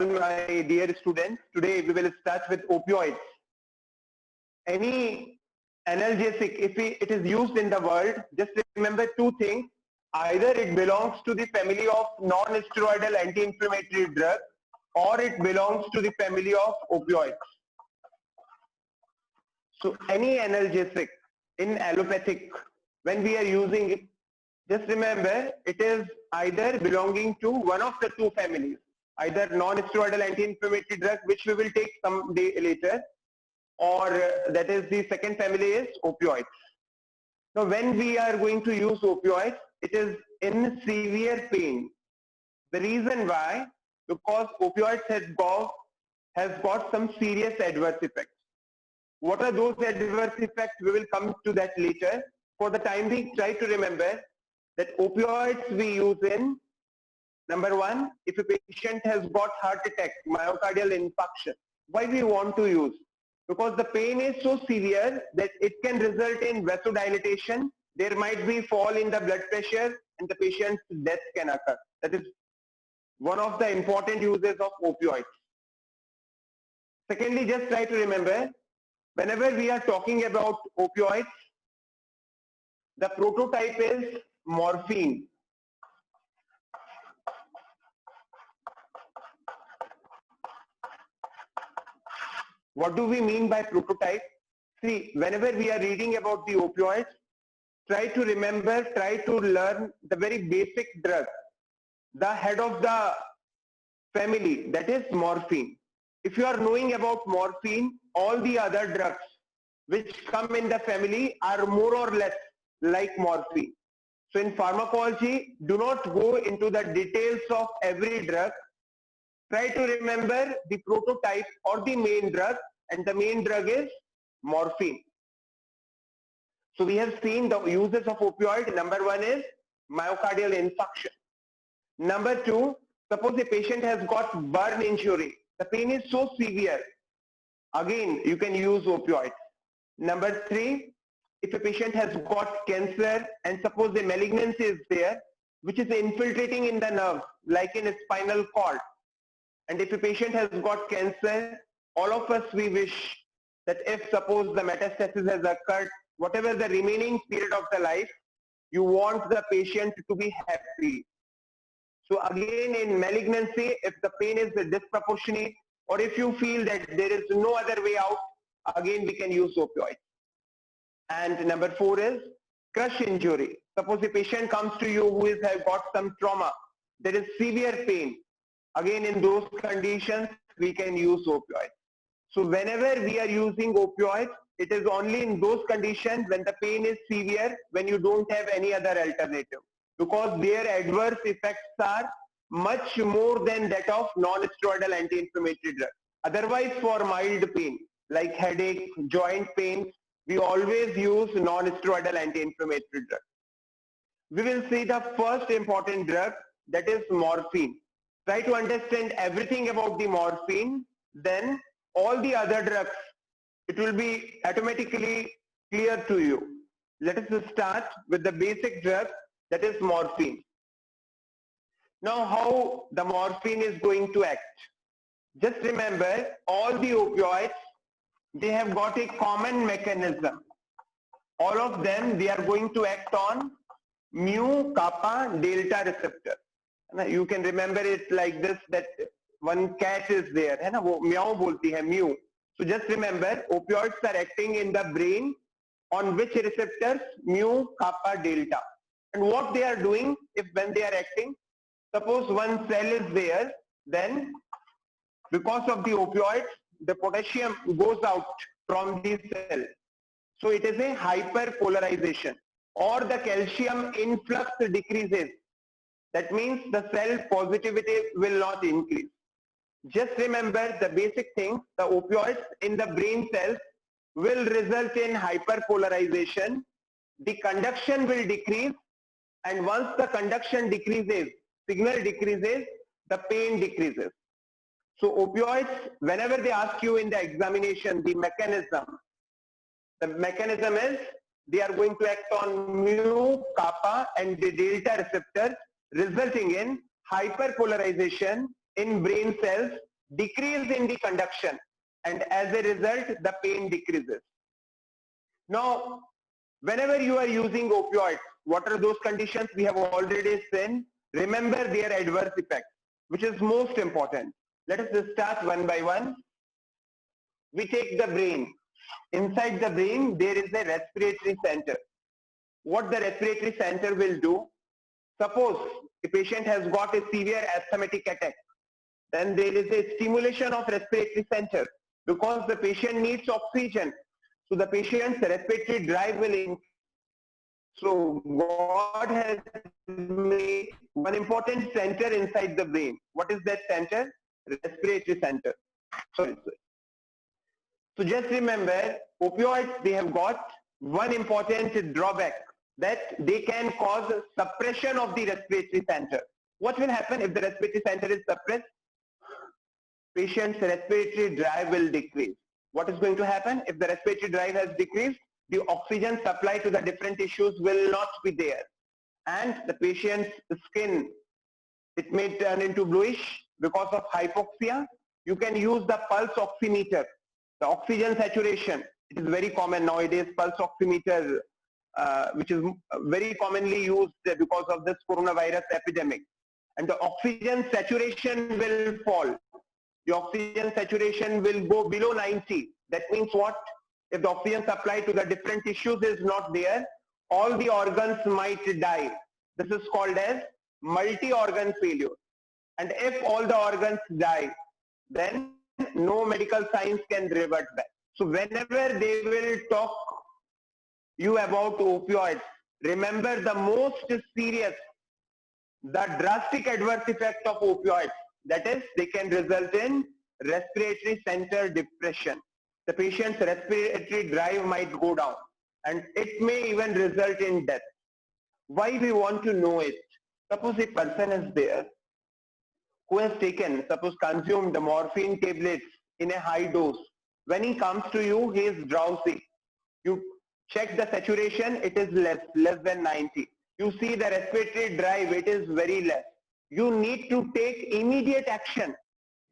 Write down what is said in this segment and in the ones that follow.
my dear students. Today we will start with opioids. Any analgesic, if it is used in the world, just remember two things. Either it belongs to the family of non-steroidal anti-inflammatory drug, or it belongs to the family of opioids. So any analgesic in allopathic, when we are using it, just remember it is either belonging to one of the two families, either non-steroidal anti-inflammatory drug, which we will take some day later, or that is the second family is opioids. Now when we are going to use opioids, it is in severe pain. The reason why, because opioids has got some serious adverse effects. What are those adverse effects? We will come to that later. For the time being, try to remember that opioids we use in, number one, if a patient has got heart attack, myocardial infarction, why we want to use? Because the pain is so severe that it can result in vasodilatation. There might be fall in the blood pressure and the patient's death can occur. That is one of the important uses of opioids. Secondly, just try to remember, whenever we are talking about opioids, the prototype is morphine. What do we mean by prototype? See, whenever we are reading about the opioids, try to remember, try to learn the very basic drug. The head of the family, that is morphine. If you are knowing about morphine, all the other drugs which come in the family are more or less like morphine. So in pharmacology, do not go into the details of every drug. Try to remember the prototype or the main drug, and the main drug is morphine. So we have seen the uses of opioid. Number one is myocardial infarction. Number two, suppose a patient has got burn injury. The pain is so severe. Again, you can use opioids. Number three, if a patient has got cancer and suppose the malignancy is there, which is infiltrating in the nerve, like in a spinal cord. And if a patient has got cancer, all of us, we wish that if suppose the metastasis has occurred, whatever the remaining period of the life, you want the patient to be happy. So again, in malignancy, if the pain is disproportionate, or if you feel that there is no other way out, again we can use opioids. And number four is crush injury. Suppose a patient comes to you who has got some trauma, there is severe pain. Again, in those conditions, we can use opioids. So whenever we are using opioids, it is only in those conditions when the pain is severe, when you don't have any other alternative, because their adverse effects are much more than that of non-steroidal anti-inflammatory drugs. Otherwise, for mild pain, like headache, joint pain, we always use non-steroidal anti-inflammatory drugs. We will see the first important drug, that is morphine. Try to understand everything about the morphine, then all the other drugs, it will be automatically clear to you. Let us start with the basic drug, that is morphine. Now how the morphine is going to act? Just remember, all the opioids, they have got a common mechanism. All of them, they are going to act on mu kappa delta receptor. You can remember it like this, that one cat is there, है ना, वो meow बोलती है, mew. So just remember, opioids are acting in the brain on which receptors? Mu kappa delta. And what they are doing, if when they are acting, suppose one cell is there, then because of the opioids, the potassium goes out from the cell. So it is a hyperpolarization, or the calcium influx decreases. That means the cell positivity will not increase. Just remember the basic thing, the opioids in the brain cells will result in hyperpolarization. The conduction will decrease, and once the conduction decreases, signal decreases, the pain decreases. So opioids, whenever they ask you in the examination, the mechanism is they are going to act on mu, kappa and the delta receptors, resulting in hyperpolarization in brain cells, decrease in the conduction, and as a result, the pain decreases. Now, whenever you are using opioids, what are those conditions we have already seen? Remember their adverse effects, which is most important. Let us just start one by one. We take the brain. Inside the brain, there is a respiratory center. What the respiratory center will do, suppose a patient has got a severe asthmatic attack, then there is a stimulation of respiratory center because the patient needs oxygen. So the patient's respiratory drive will increase. So God has made one important center inside the brain. What is that center? Respiratory center. Sorry. So just remember, opioids, they have got one important drawback, that they can cause suppression of the respiratory center. What will happen if the respiratory center is suppressed? Patient's respiratory drive will decrease. What is going to happen? If the respiratory drive has decreased, the oxygen supply to the different tissues will not be there. And the patient's skin, it may turn into bluish because of hypoxia. You can use the pulse oximeter. The oxygen saturation, it is very common nowadays, pulse oximeter, which is very commonly used because of this coronavirus epidemic. And the oxygen saturation will fall. The oxygen saturation will go below 90. That means what? If the oxygen supply to the different tissues is not there, all the organs might die. This is called as multi-organ failure. And if all the organs die, then no medical science can revert back. So whenever they will talk you about opioids, remember the most serious, the drastic adverse effect of opioids, that is, they can result in respiratory center depression. The patient's respiratory drive might go down and it may even result in death. Why we want to know it? Suppose a person is there who has taken, suppose consumed the morphine tablets in a high dose. When he comes to you, he is drowsy. You check the saturation, it is less than 90. You see the respiratory drive, it is very less. You need to take immediate action.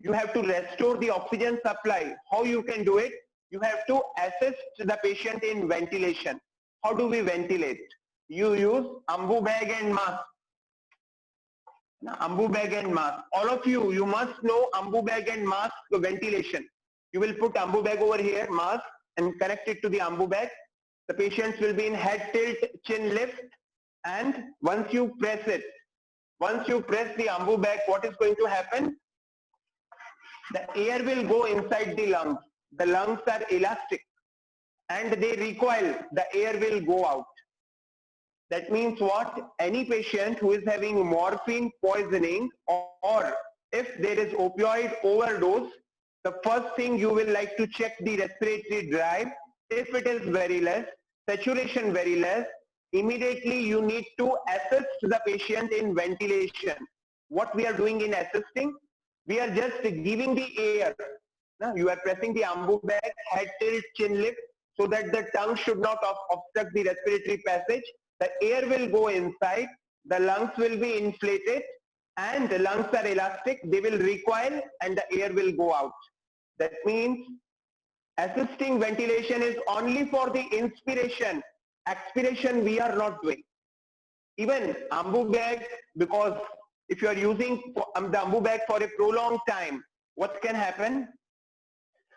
You have to restore the oxygen supply. How you can do it? You have to assist the patient in ventilation. How do we ventilate? You use ambu bag and mask. Ambu bag and mask. All of you, you must know ambu bag and mask ventilation. You will put ambu bag over here, mask, and connect it to the ambu bag. The patients will be in head tilt, chin lift, and once you press it, once you press the ambu bag, what is going to happen? The air will go inside the lungs. The lungs are elastic and they recoil. The air will go out. That means what? Any patient who is having morphine poisoning, or if there is opioid overdose, the first thing you will like to check the respiratory drive. If it is very less, saturation very less, immediately you need to assist the patient in ventilation. What we are doing in assisting? We are just giving the air. Now you are pressing the ambu bag, head tilt, chin lift, so that the tongue should not obstruct the respiratory passage. The air will go inside, the lungs will be inflated, and the lungs are elastic, they will recoil and the air will go out. That means assisting ventilation is only for the inspiration. Expiration we are not doing. Even ambu bag, because if you are using the ambu bag for a prolonged time, what can happen?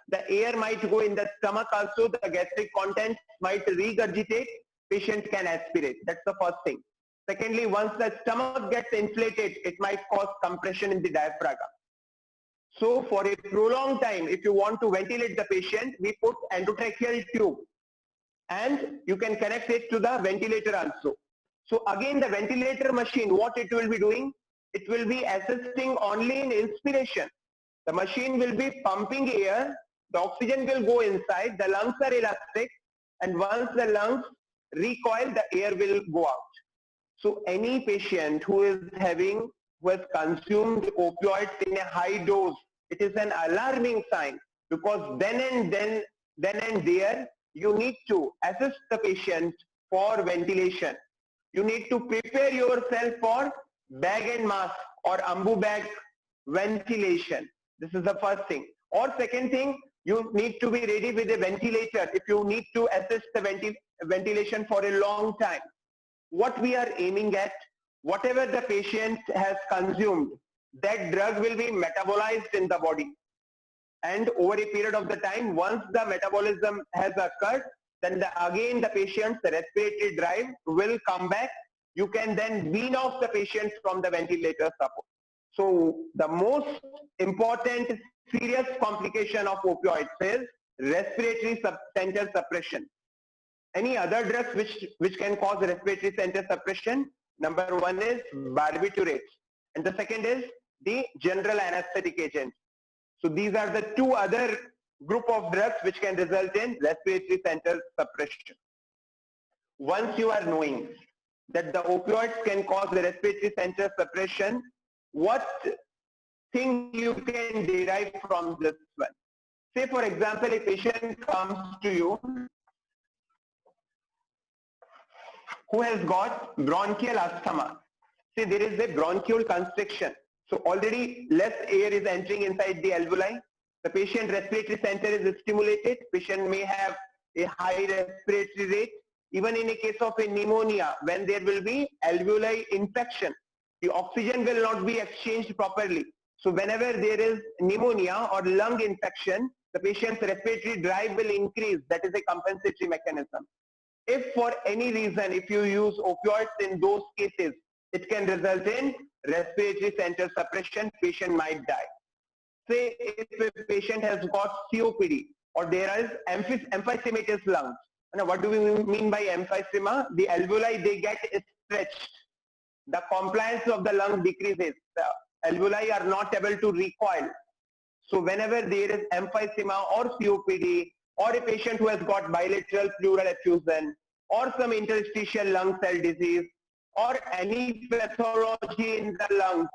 The air might go in the stomach also, the gastric contents might regurgitate, patient can aspirate. That's the first thing. Secondly, once the stomach gets inflated, it might cause compression in the diaphragm. So for a prolonged time, if you want to ventilate the patient, we put endotracheal tube and you can connect it to the ventilator also. So again, the ventilator machine, what it will be doing? It will be assisting only in inspiration. The machine will be pumping air, the oxygen will go inside, the lungs are elastic, and once the lungs recoil, the air will go out. So any patient who has consumed opioids in a high dose, it is an alarming sign, because then and there, you need to assist the patient for ventilation. You need to prepare yourself for bag and mask or ambu bag ventilation. This is the first thing. Or second thing, you need to be ready with a ventilator if you need to assist the ventilation for a long time. What we are aiming at, whatever the patient has consumed, that drug will be metabolized in the body. And over a period of the time, once the metabolism has occurred, then again the patient's respiratory drive will come back. You can then wean off the patient from the ventilator support. So the most important serious complication of opioids is respiratory center suppression. Any other drugs which can cause respiratory center suppression? Number one is barbiturates, and the second is the general anesthetic agents. So these are the two other group of drugs which can result in respiratory center suppression. Once you are knowing that the opioids can cause the respiratory center suppression, what thing you can derive from this one? Say for example, a patient comes to you who has got bronchial asthma. Say there is a bronchial constriction. So already less air is entering inside the alveoli. The patient respiratory center is stimulated. Patient may have a high respiratory rate. Even in a case of a pneumonia, when there will be alveoli infection, the oxygen will not be exchanged properly. So whenever there is pneumonia or lung infection, the patient's respiratory drive will increase. That is a compensatory mechanism. If for any reason, if you use opioids in those cases, it can result in respiratory center suppression, patient might die. Say if a patient has got COPD or there is emphysematous lungs. Now what do we mean by emphysema? The alveoli, they get stretched. The compliance of the lung decreases. The alveoli are not able to recoil. So whenever there is emphysema or COPD, or a patient who has got bilateral pleural effusion, or some interstitial lung cell disease, or any pathology in the lungs,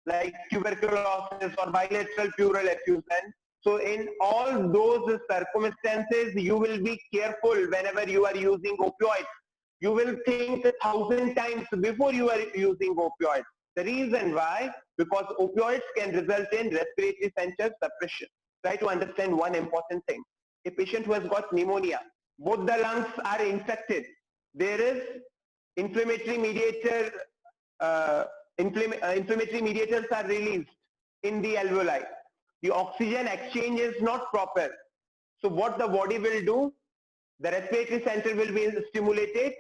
like tuberculosis or bilateral pleural effusion. So in all those circumstances, you will be careful whenever you are using opioids. You will think 1,000 times before you are using opioids. The reason why? Because opioids can result in respiratory center suppression. Try to understand one important thing. A patient who has got pneumonia, both the lungs are infected. There is inflammatory mediator, inflammatory mediators are released in the alveoli. The oxygen exchange is not proper. So what the body will do? The respiratory center will be stimulated.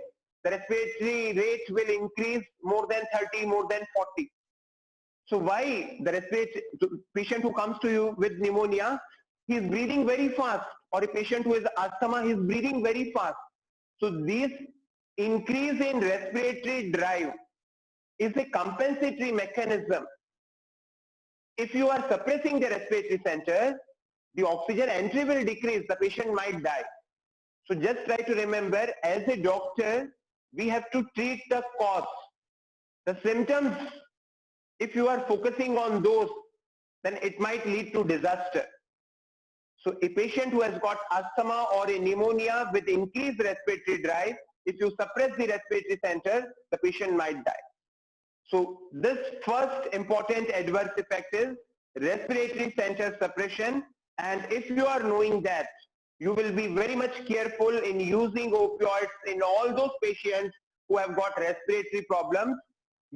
The respiratory rate will increase more than 30, more than 40. So why the respiratory patient who comes to you with pneumonia, he is breathing very fast, or a patient who has asthma, he is breathing very fast. So this increase in respiratory drive is a compensatory mechanism. If you are suppressing the respiratory center, the oxygen entry will decrease, the patient might die. So just try to remember, as a doctor, we have to treat the cause. The symptoms, if you are focusing on those, then it might lead to disaster. So a patient who has got asthma or a pneumonia with increased respiratory drive, if you suppress the respiratory center, the patient might die. So this first important adverse effect is respiratory center suppression, and if you are knowing that, you will be very much careful in using opioids in all those patients who have got respiratory problems,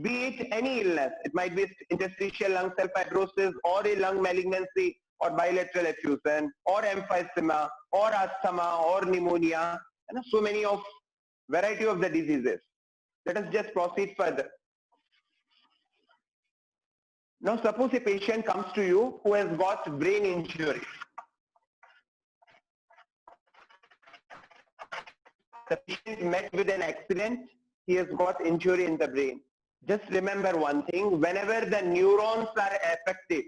be it any illness. It might be interstitial lung cell fibrosis or a lung malignancy or bilateral effusion or emphysema or asthma or pneumonia, and so many of variety of the diseases. Let us just proceed further. Now suppose a patient comes to you who has got brain injury. The patient met with an accident, he has got injury in the brain. Just remember one thing, whenever the neurons are affected,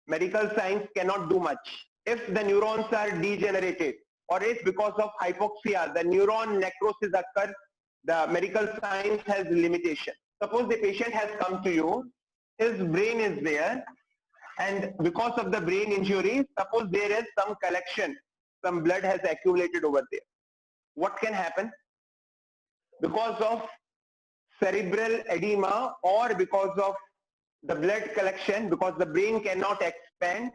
medical science cannot do much. If the neurons are degenerated, or if because of hypoxia, the neuron necrosis occurs, the medical science has limitation. Suppose the patient has come to you, his brain is there, and because of the brain injury, suppose there is some collection, some blood has accumulated over there. What can happen? Because of cerebral edema or because of the blood collection, because the brain cannot expand,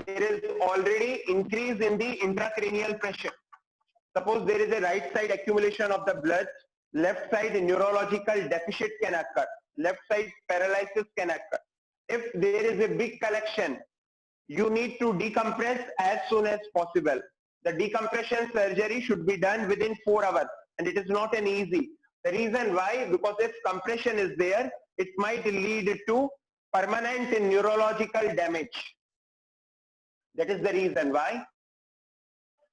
there is already increase in the intracranial pressure. Suppose there is a right side accumulation of the blood, left side neurological deficit can occur, left side paralysis can occur. If there is a big collection, you need to decompress as soon as possible. The decompression surgery should be done within 4 hours, and it is not an easy. The reason why, because if compression is there, it might lead to permanent neurological damage. That is the reason why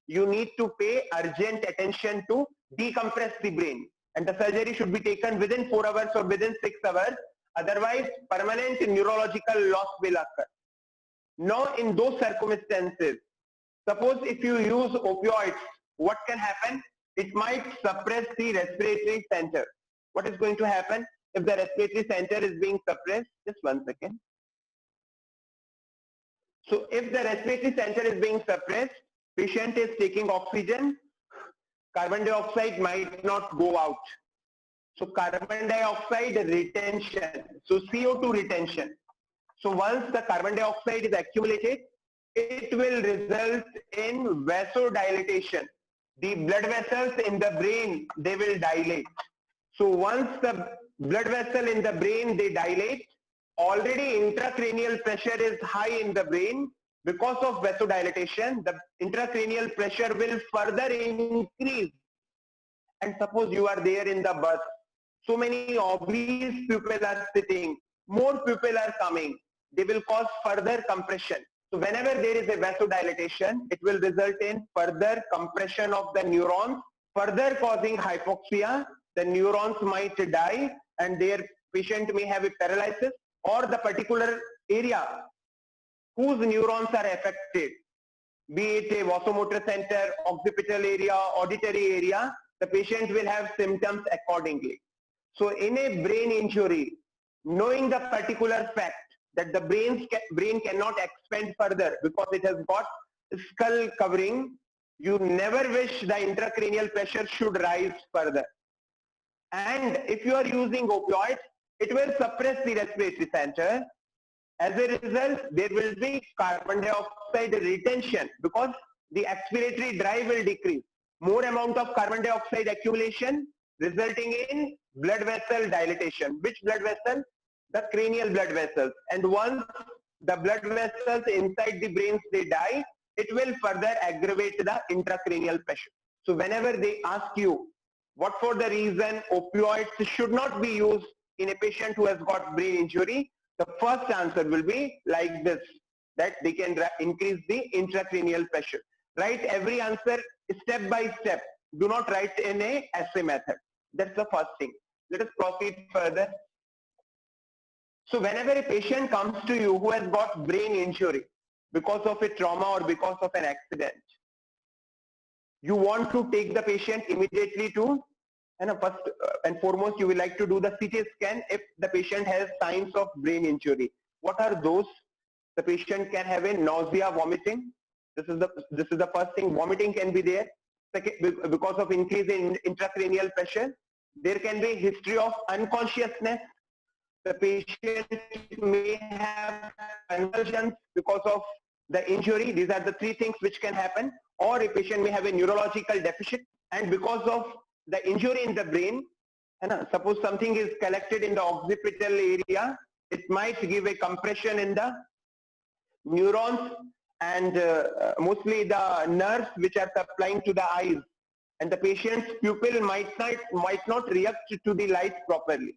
you need to pay urgent attention to decompress the brain, and the surgery should be taken within 4 hours or within 6 hours. Otherwise, permanent neurological loss will occur. Now, in those circumstances, suppose if you use opioids, what can happen? It might suppress the respiratory center. What is going to happen if the respiratory center is being suppressed? Just 1 second. So if the respiratory center is being suppressed, patient is taking oxygen, carbon dioxide might not go out. So carbon dioxide retention, so CO2 retention. So once the carbon dioxide is accumulated, it will result in vasodilatation. The blood vessels in the brain, they will dilate. So once the blood vessel in the brain, they dilate, already intracranial pressure is high in the brain. Because of vasodilatation, the intracranial pressure will further increase. And suppose you are there in the bus, so many obese people are sitting, more people are coming, they will cause further compression. So whenever there is a vasodilatation, it will result in further compression of the neurons, further causing hypoxia. The neurons might die and their patient may have a paralysis, or the particular area whose neurons are affected, be it a vasomotor center, occipital area, auditory area, the patient will have symptoms accordingly. So in a brain injury, knowing the particular fact that the brain cannot expand further because it has got skull covering, you never wish the intracranial pressure should rise further. And if you are using opioids, it will suppress the respiratory center. As a result, there will be carbon dioxide retention because the expiratory drive will decrease. More amount of carbon dioxide accumulation resulting in blood vessel dilatation. Which blood vessel? The cranial blood vessels. And once the blood vessels inside the brains, they die, it will further aggravate the intracranial pressure. So whenever they ask you, what for the reason opioids should not be used in a patient who has got brain injury, the first answer will be like this, that they can increase the intracranial pressure. Write every answer step by step. Do not write in a essay method. That's the first thing. Let us proceed further. So whenever a patient comes to you who has got brain injury because of a trauma or because of an accident, you want to take the patient immediately to, and first and foremost, you will like to do the CT scan if the patient has signs of brain injury. What are those? The patient can have a nausea, vomiting. This is the first thing. Vomiting can be there. Second, because of increase in intracranial pressure. There can be history of unconsciousness. The patient may have convulsions because of the injury. These are the three things which can happen. Or a patient may have a neurological deficit, and because of the injury in the brain, and suppose something is collected in the occipital area, it might give a compression in the neurons and mostly the nerves which are supplying to the eyes, and the patient's pupil might not react to the light properly.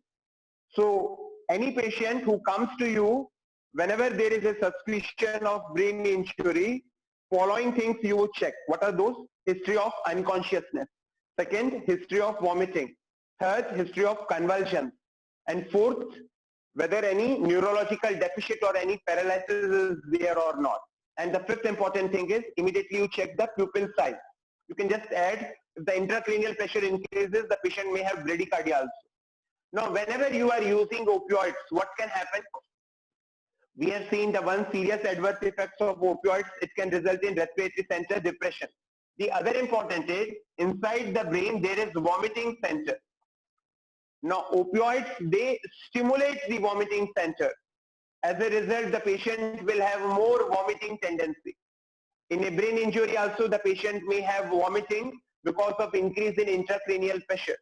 So any patient who comes to you, whenever there is a suspicion of brain injury, following things you would check. What are those? History of unconsciousness. Second, history of vomiting. Third, history of convulsions. And fourth, whether any neurological deficit or any paralysis is there or not. And the fifth important thing is immediately you check the pupil size. You can just add, if the intracranial pressure increases, the patient may have bradycardia also. Now, whenever you are using opioids, what can happen? We have seen the one serious adverse effects of opioids. It can result in respiratory center depression. The other important is, inside the brain, there is vomiting center. Now, opioids, they stimulate the vomiting center. As a result, the patient will have more vomiting tendency. In a brain injury also, the patient may have vomiting because of increase in intracranial pressure.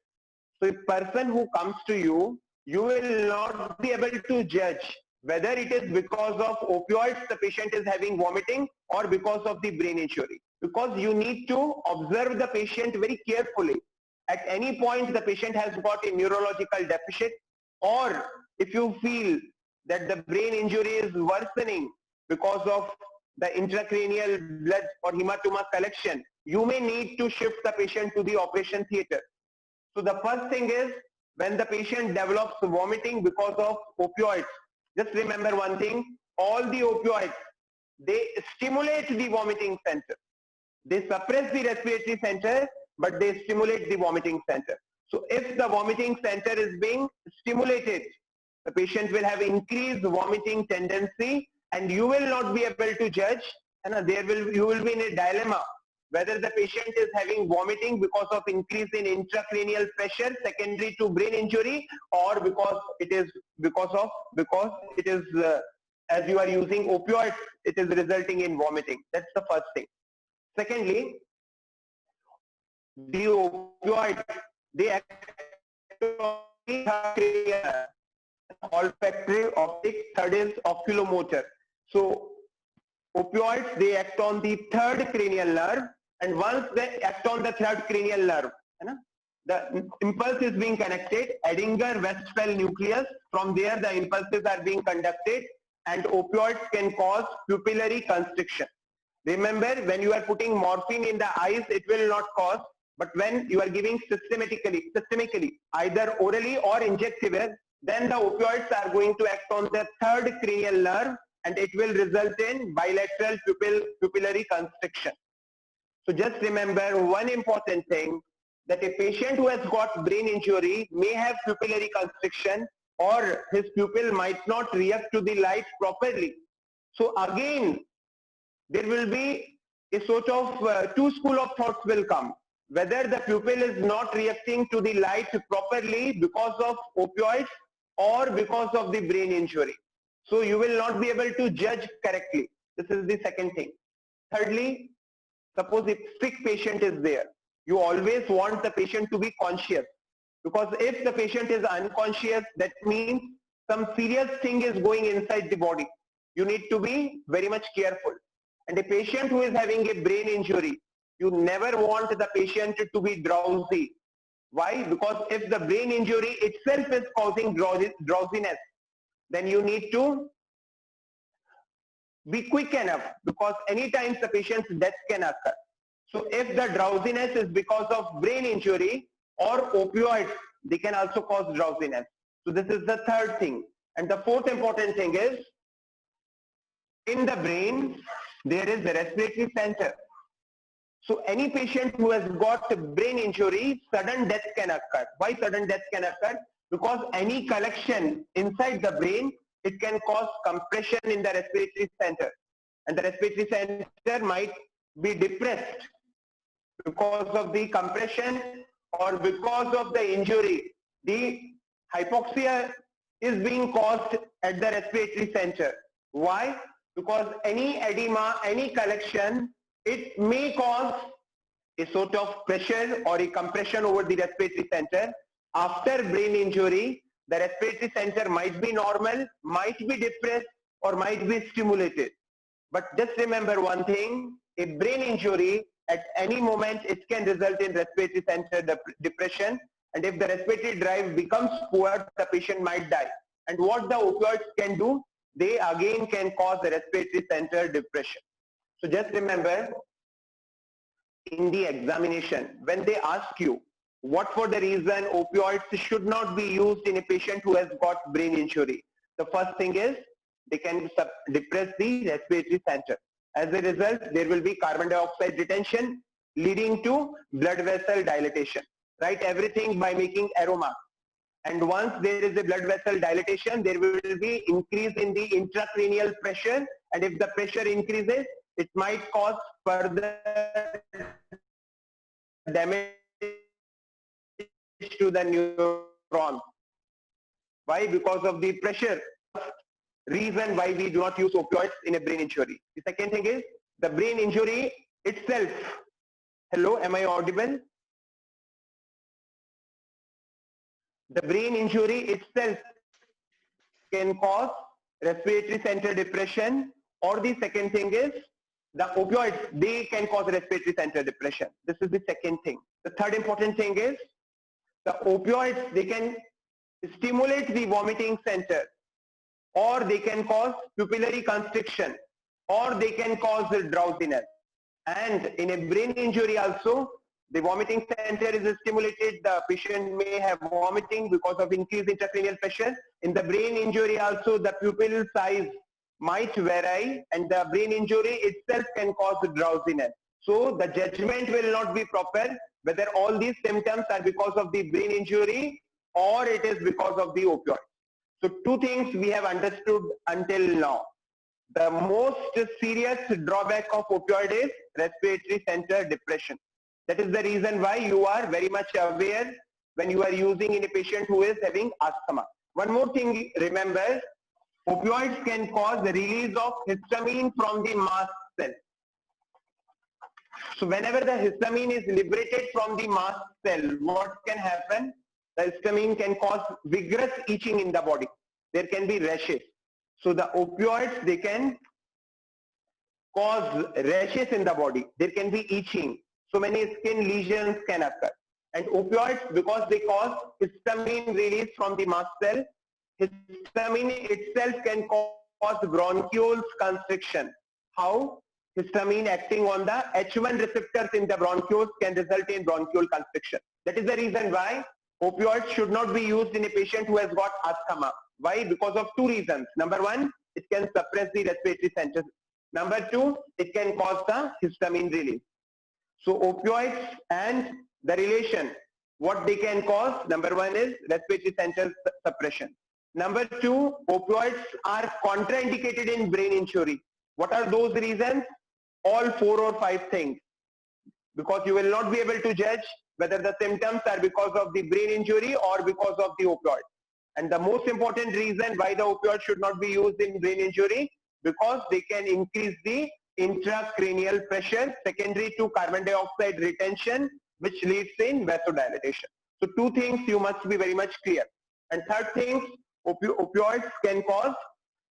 So a person who comes to you, you will not be able to judge whether it is because of opioids the patient is having vomiting or because of the brain injury. Because you need to observe the patient very carefully. At any point the patient has got a neurological deficit, or if you feel that the brain injury is worsening because of the intracranial blood or hematoma collection, you may need to shift the patient to the operation theater. So the first thing is, when the patient develops vomiting because of opioids, just remember one thing, all the opioids, they stimulate the vomiting center. They suppress the respiratory center, but they stimulate the vomiting center. So if the vomiting center is being stimulated, the patient will have increased vomiting tendency, and you will not be able to judge, and you will be in a dilemma whether the patient is having vomiting because of increase in intracranial pressure secondary to brain injury, or because it is as you are using opioids, it is resulting in vomiting. That's the first thing. Secondly, the opioids, they act on the olfactory, optic, third is oculomotor. So opioids, they act on the third cranial nerve, and once they act on the third cranial nerve, the impulse is being connected, Edinger-Westphal nucleus, from there the impulses are being conducted, and opioids can cause pupillary constriction. Remember, when you are putting morphine in the eyes, it will not cause, but when you are giving systemically, either orally or injectable, then the opioids are going to act on the third cranial nerve, and it will result in bilateral pupillary constriction. So just remember one important thing, that a patient who has got brain injury may have pupillary constriction, or his pupil might not react to the light properly. So again, there will be a sort of two school of thoughts will come. Whether the pupil is not reacting to the light properly because of opioids or because of the brain injury. So you will not be able to judge correctly. This is the second thing. Thirdly, suppose if sick patient is there, you always want the patient to be conscious, because if the patient is unconscious, that means some serious thing is going inside the body. You need to be very much careful. And a patient who is having a brain injury, you never want the patient to be drowsy. Why? Because if the brain injury itself is causing drowsiness, then you need to be quick enough, because anytime the patient's death can occur. So if the drowsiness is because of brain injury or opioids, they can also cause drowsiness. So this is the third thing. And the fourth important thing is, in the brain, there is a respiratory center. So any patient who has got brain injury, sudden death can occur. Why sudden death can occur? Because any collection inside the brain, it can cause compression in the respiratory center. And the respiratory center might be depressed because of the compression or because of the injury. The hypoxia is being caused at the respiratory center. Why? Because any edema, any collection, it may cause a sort of pressure or a compression over the respiratory center. After brain injury, the respiratory center might be normal, might be depressed, or might be stimulated. But just remember one thing, a brain injury at any moment, it can result in respiratory center depression, and if the respiratory drive becomes poor, the patient might die. And what the opioids can do, they again can cause the respiratory center depression. So just remember, in the examination, when they ask you what for the reason opioids should not be used in a patient who has got brain injury, the first thing is they can depress the respiratory center. As a result, there will be carbon dioxide retention leading to blood vessel dilatation. Write everything by making aroma. And once there is a blood vessel dilatation, there will be increase in the intracranial pressure, and if the pressure increases, it might cause further damage to the neuron. Why? Because of the pressure. reason why we do not use opioids in a brain injury. The second thing is the brain injury itself. Hello, am I audible? The brain injury itself can cause respiratory center depression, or the second thing is the opioids, they can cause respiratory center depression. This is the second thing. The third important thing is the opioids, they can stimulate the vomiting center, or they can cause pupillary constriction, or they can cause drowsiness. And in a brain injury also, the vomiting center is stimulated. The patient may have vomiting because of increased intracranial pressure. In the brain injury also, the pupil size might vary, and the brain injury itself can cause drowsiness. So the judgment will not be proper whether all these symptoms are because of the brain injury or it is because of the opioid. So two things we have understood until now. The most serious drawback of opioid is respiratory center depression. That is the reason why you are very much aware when you are using in a patient who is having asthma. One more thing, remember, opioids can cause the release of histamine from the mast cell. So whenever the histamine is liberated from the mast cell, what can happen? The histamine can cause vigorous itching in the body. There can be rashes. So the opioids, they can cause rashes in the body. There can be itching. So many skin lesions can occur. And opioids, because they cause histamine release from the mast cell, histamine itself can cause bronchioles constriction. How? Histamine acting on the H1 receptors in the bronchioles can result in bronchiole constriction. That is the reason why opioids should not be used in a patient who has got asthma. Why? Because of two reasons. Number one, it can suppress the respiratory centers. Number two, it can cause the histamine release. So opioids and the relation, what they can cause, number one is respiratory center suppression. Number two, opioids are contraindicated in brain injury. What are those reasons? All 4 or 5 things. Because you will not be able to judge whether the symptoms are because of the brain injury or because of the opioid. And the most important reason why the opioid should not be used in brain injury, because they can increase the intracranial pressure secondary to carbon dioxide retention, which leads in vasodilation. So two things you must be very much clear. And third thing, opioids can cause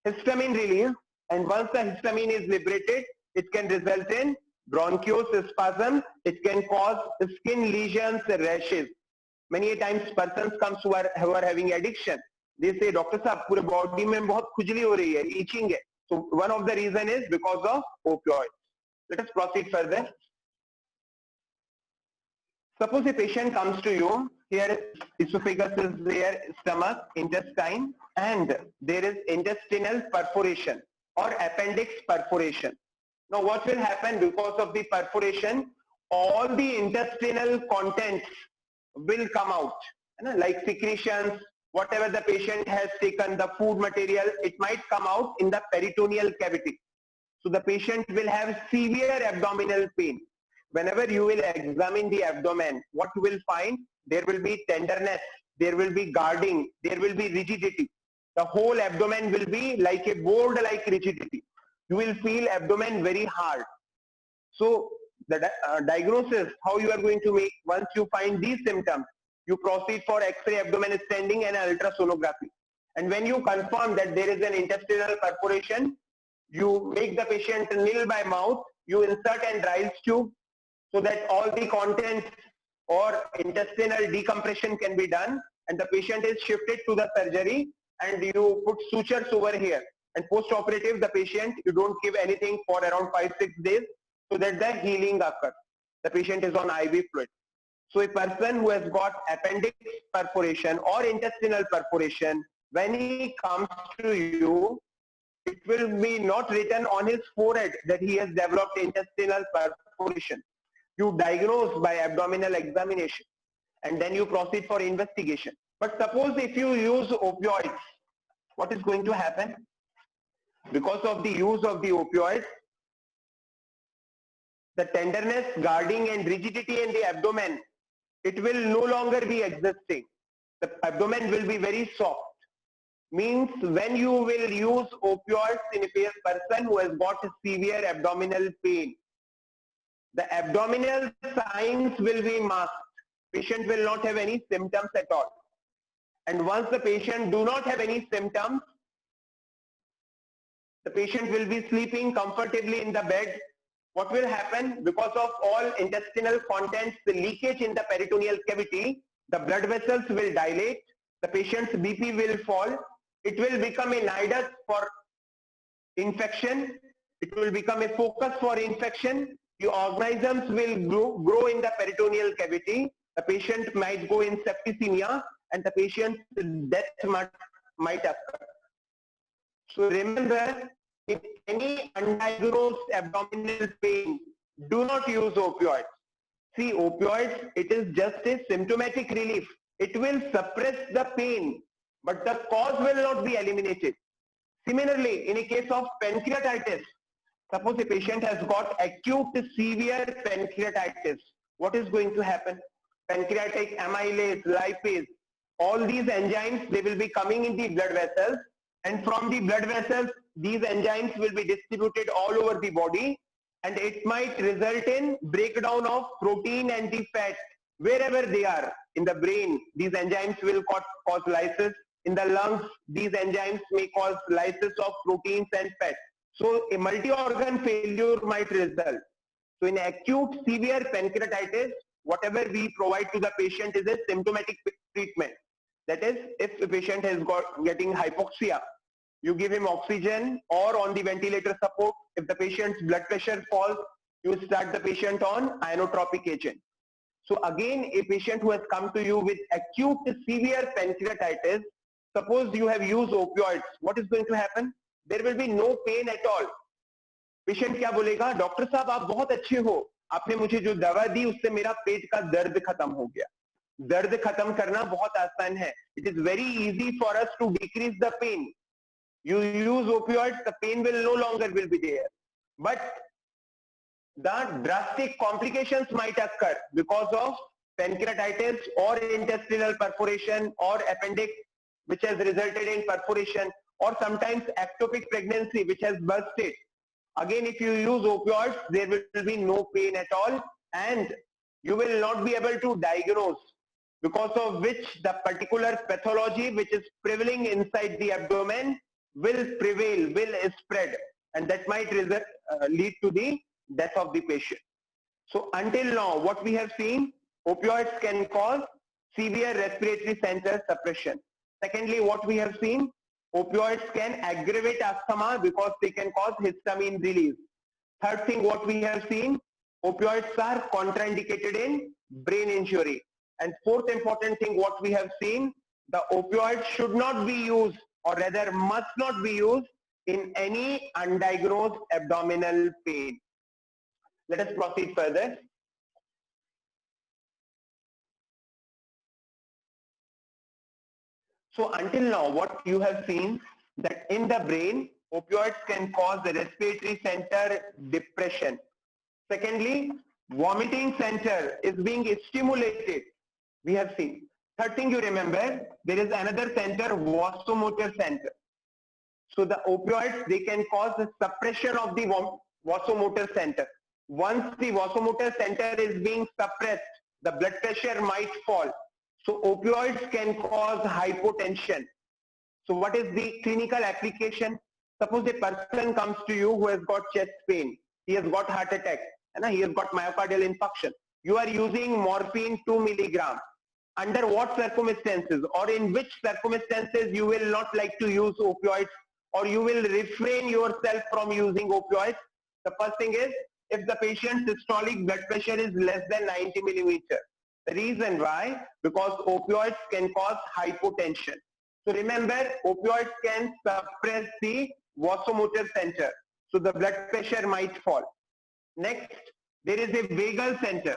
histamine release, and once the histamine is liberated, it can result in bronchospasm. It can cause skin lesions, rashes. Many times persons comes who are having addiction. They say, Doctor Sahab, पूरे body में बहुत खुजली हो रही है, itching है. So one of the reason is because of opioids. Let us proceed further. Suppose a patient comes to you, here esophagus is there, stomach, intestine, and there is intestinal perforation or appendix perforation. Now what will happen because of the perforation? All the intestinal contents will come out, like secretions, whatever the patient has taken, the food material, it might come out in the peritoneal cavity. So the patient will have severe abdominal pain. Whenever you will examine the abdomen, what you will find? There will be tenderness, there will be guarding, there will be rigidity. The whole abdomen will be like a board-like rigidity. You will feel abdomen very hard. So the diagnosis, how you are going to make, once you find these symptoms, you proceed for X-ray abdomen standing and ultrasonography. And when you confirm that there is an intestinal perforation, you make the patient nil by mouth, you insert an Ryle's tube so that all the contents or intestinal decompression can be done, and the patient is shifted to the surgery, and you put sutures over here. And post-operative, the patient, you don't give anything for around 5-6 days so that the healing occurs. The patient is on IV fluid. So a person who has got appendix perforation or intestinal perforation, when he comes to you, it will be not written on his forehead that he has developed intestinal perforation. You diagnose by abdominal examination, and then you proceed for investigation. But suppose if you use opioids, what is going to happen? Because of the use of the opioids, the tenderness, guarding and rigidity in the abdomen, it will no longer be existing. The abdomen will be very soft. means when you will use opioids in a person who has got severe abdominal pain, the abdominal signs will be masked. Patient will not have any symptoms at all. And once the patient do not have any symptoms, the patient will be sleeping comfortably in the bed. What will happen? Because of all intestinal contents, the leakage in the peritoneal cavity, the blood vessels will dilate, the patient's BP will fall, it will become a nidus for infection, it will become a focus for infection, the organisms will grow in the peritoneal cavity, the patient might go in septicemia, and the patient's death might occur. So remember, if any undiagnosed abdominal pain, do not use opioids. See, opioids, it is just a symptomatic relief. It will suppress the pain, but the cause will not be eliminated. Similarly, in a case of pancreatitis, suppose a patient has got acute severe pancreatitis, what is going to happen? Pancreatic amylase, lipase, all these enzymes, they will be coming in the blood vessels, and from the blood vessels, these enzymes will be distributed all over the body, and it might result in breakdown of protein and the fat wherever they are. In the brain, these enzymes will cause lysis. In the lungs, these enzymes may cause lysis of proteins and fat. So a multi-organ failure might result. So in acute severe pancreatitis, whatever we provide to the patient is a symptomatic treatment. That is, if the patient has getting hypoxia, you give him oxygen or on the ventilator support. If the patient's blood pressure falls, you start the patient on inotropic agent. So again, a patient who has come to you with acute severe pancreatitis, suppose you have used opioids, what is going to happen? There will be no pain at all. Patient क्या बोलेगा? Doctor साहब आप बहुत अच्छे हो, आपने मुझे जो दवा दी उससे मेरा पेट का दर्द खत्म हो गया. दर्द खत्म करना बहुत आसान है. It is very easy for us to decrease the pain. You use opioids, the pain will no longer will be there. But the drastic complications might occur because of pancreatitis or intestinal perforation or appendix which has resulted in perforation, or sometimes ectopic pregnancy which has bursted. Again, if you use opioids, there will be no pain at all, and you will not be able to diagnose, because of which the particular pathology which is prevailing inside the abdomen will prevail, will spread, and that might lead to the death of the patient. So until now, what we have seen, opioids can cause severe respiratory center suppression. Secondly, what we have seen, opioids can aggravate asthma because they can cause histamine release. Third thing, what we have seen, opioids are contraindicated in brain injury. And fourth important thing, what we have seen, the opioids should not be used, or rather must not be used in any undiagnosed abdominal pain. Let us proceed further. So until now, what you have seen, that in the brain, opioids can cause the respiratory center depression. Secondly, vomiting center is being stimulated. We have seen. Third thing you remember, there is another center, vasomotor center. So the opioids, they can cause the suppression of the vasomotor center. Once the vasomotor center is being suppressed, the blood pressure might fall. So opioids can cause hypotension. So what is the clinical application? Suppose a person comes to you who has got chest pain, he has got heart attack, and he has got myocardial infarction. You are using morphine 2 milligram. Under what circumstances, or in which circumstances you will not like to use opioids, or you will refrain yourself from using opioids? The first thing is, if the patient's systolic blood pressure is less than 90 millimeter. The reason why? Because opioids can cause hypotension. So remember, opioids can suppress the vasomotor center. So the blood pressure might fall. Next, there is a vagal center.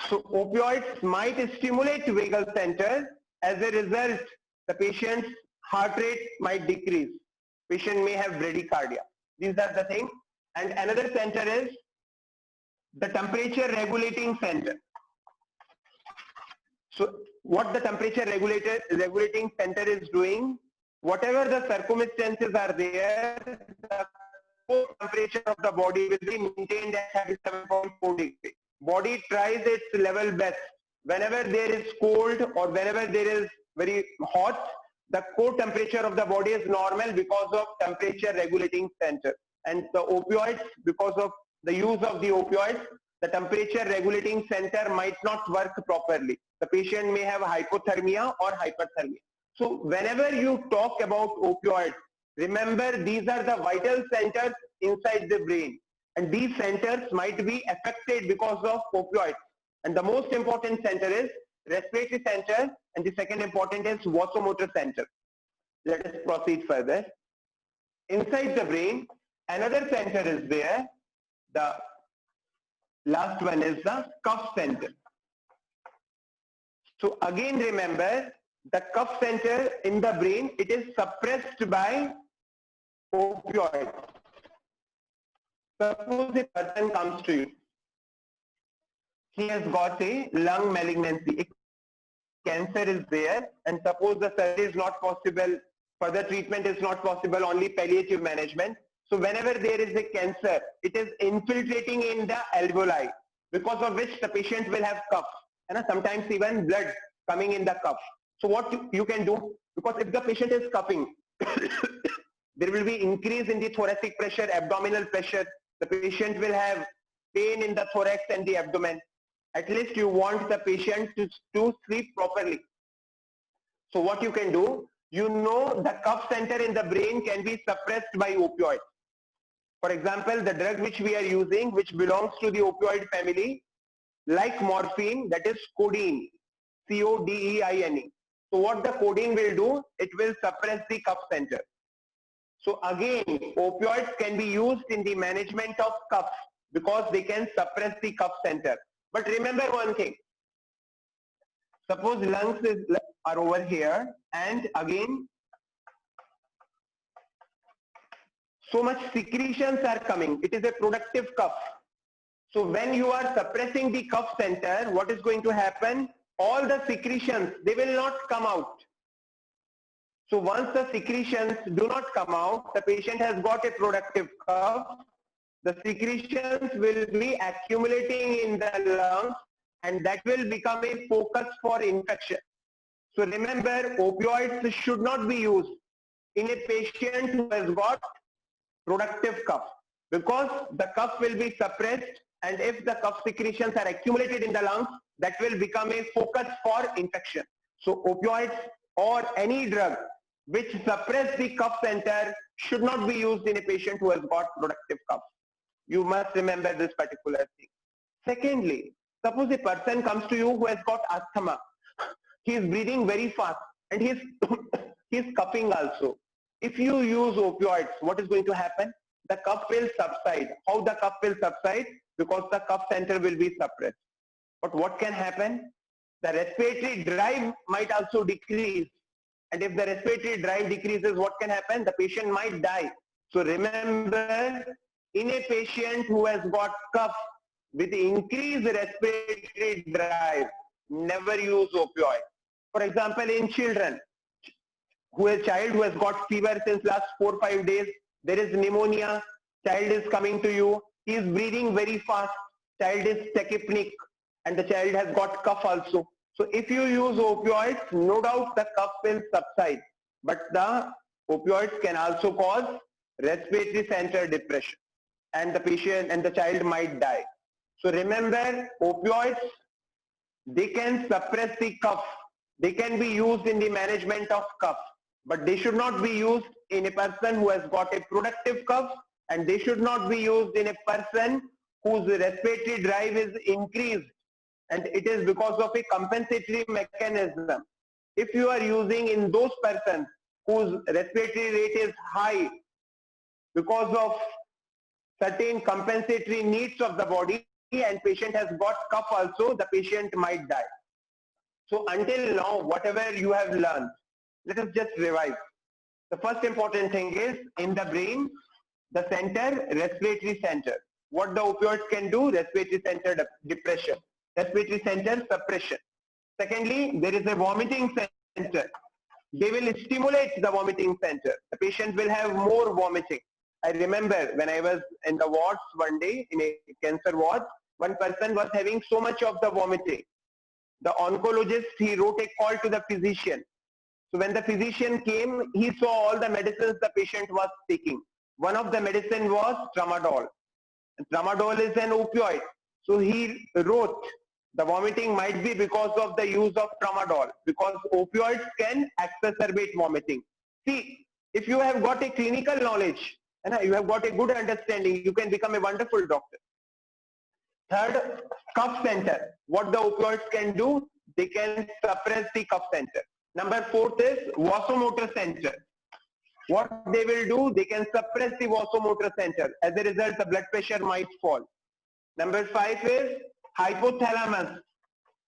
So opioids might stimulate vagal center. As a result, the patient's heart rate might decrease. Patient may have bradycardia. These are the things. And another center is the temperature regulating center. So what the temperature regulating center is doing, whatever the circumstances are there, the core temperature of the body will be maintained at 37.4 degrees. Body tries its level best. Whenever there is cold or whenever there is very hot, the core temperature of the body is normal because of temperature regulating center. And the opioids, because of the use of the opioids, the temperature regulating center might not work properly. The patient may have hypothermia or hyperthermia. So whenever you talk about opioids, remember these are the vital centers inside the brain, and these centers might be affected because of opioids. And the most important center is respiratory center, and the second important is vasomotor center. Let us proceed further. Inside the brain, another center is there. The last one is the cuff center. So again remember, the cuff center in the brain, it is suppressed by opioids. Suppose a person comes to you, he has got a lung malignancy, a cancer is there, and suppose the surgery is not possible, further treatment is not possible, only palliative management. So whenever there is a cancer, it is infiltrating in the alveoli, because of which the patient will have cough, and sometimes even blood coming in the cough. So what you can do, because if the patient is coughing, there will be increase in the thoracic pressure, abdominal pressure. The patient will have pain in the thorax and the abdomen. At least you want the patient to sleep properly. So what you can do, you know the cuff center in the brain can be suppressed by opioids. For example, the drug which we are using, which belongs to the opioid family, like morphine, that is codeine, C-O-D-E-I-N-E. So what the codeine will do, it will suppress the cuff center. So again, opioids can be used in the management of cough because they can suppress the cuff center. But remember one thing, suppose lungs are over here, and again, so much secretions are coming. It is a productive cough. So when you are suppressing the cuff center, what is going to happen? All the secretions, they will not come out. So once the secretions do not come out, the patient has got a productive cough. The secretions will be accumulating in the lungs, and that will become a focus for infection. So remember, opioids should not be used in a patient who has got productive cough, because the cough will be suppressed, and if the cough secretions are accumulated in the lungs, that will become a focus for infection. So opioids or any drug which suppress the cough center should not be used in a patient who has got productive cough. You must remember this particular thing. Secondly, suppose a person comes to you who has got asthma. He is breathing very fast and he is coughing also. If you use opioids, what is going to happen? The cough will subside. How the cough will subside? Because the cough center will be suppressed. But what can happen? The respiratory drive might also decrease. And if the respiratory drive decreases, what can happen? The patient might die. So remember, in a patient who has got cough with increased respiratory drive, never use opioid. For example, in children, a child who has got fever since last 4 or 5 days, there is pneumonia, child is coming to you, he is breathing very fast, child is tachypneic, and the child has got cough also. So if you use opioids, no doubt the cough will subside, but the opioids can also cause respiratory center depression, and the patient and the child might die. So remember, opioids, they can suppress the cough. They can be used in the management of cough, but they should not be used in a person who has got a productive cough, and they should not be used in a person whose respiratory drive is increased, and it is because of a compensatory mechanism. If you are using in those persons whose respiratory rate is high because of certain compensatory needs of the body, and patient has got cough also, the patient might die. So until now, whatever you have learned, let us just revise. The first important thing is, in the brain, the center, respiratory center. What the opioids can do, respiratory center depression, respiratory center suppression. Secondly, there is a vomiting center. they will stimulate the vomiting center. The patient will have more vomiting. I remember when I was in the wards one day, in a cancer ward, one person was having so much of the vomiting. The oncologist, he wrote a call to the physician. So when the physician came, he saw all the medicines the patient was taking. One of the medicine was tramadol. And tramadol is an opioid. So he wrote, the vomiting might be because of the use of tramadol, because opioids can exacerbate vomiting. See, if you have got a clinical knowledge, you have got a good understanding, you can become a wonderful doctor. Third, cough center. What the opioids can do, they can suppress the cough center. Number 4 is vasomotor center. What they will do, they can suppress the vasomotor center. As a result, the blood pressure might fall. Number 5 is hypothalamus.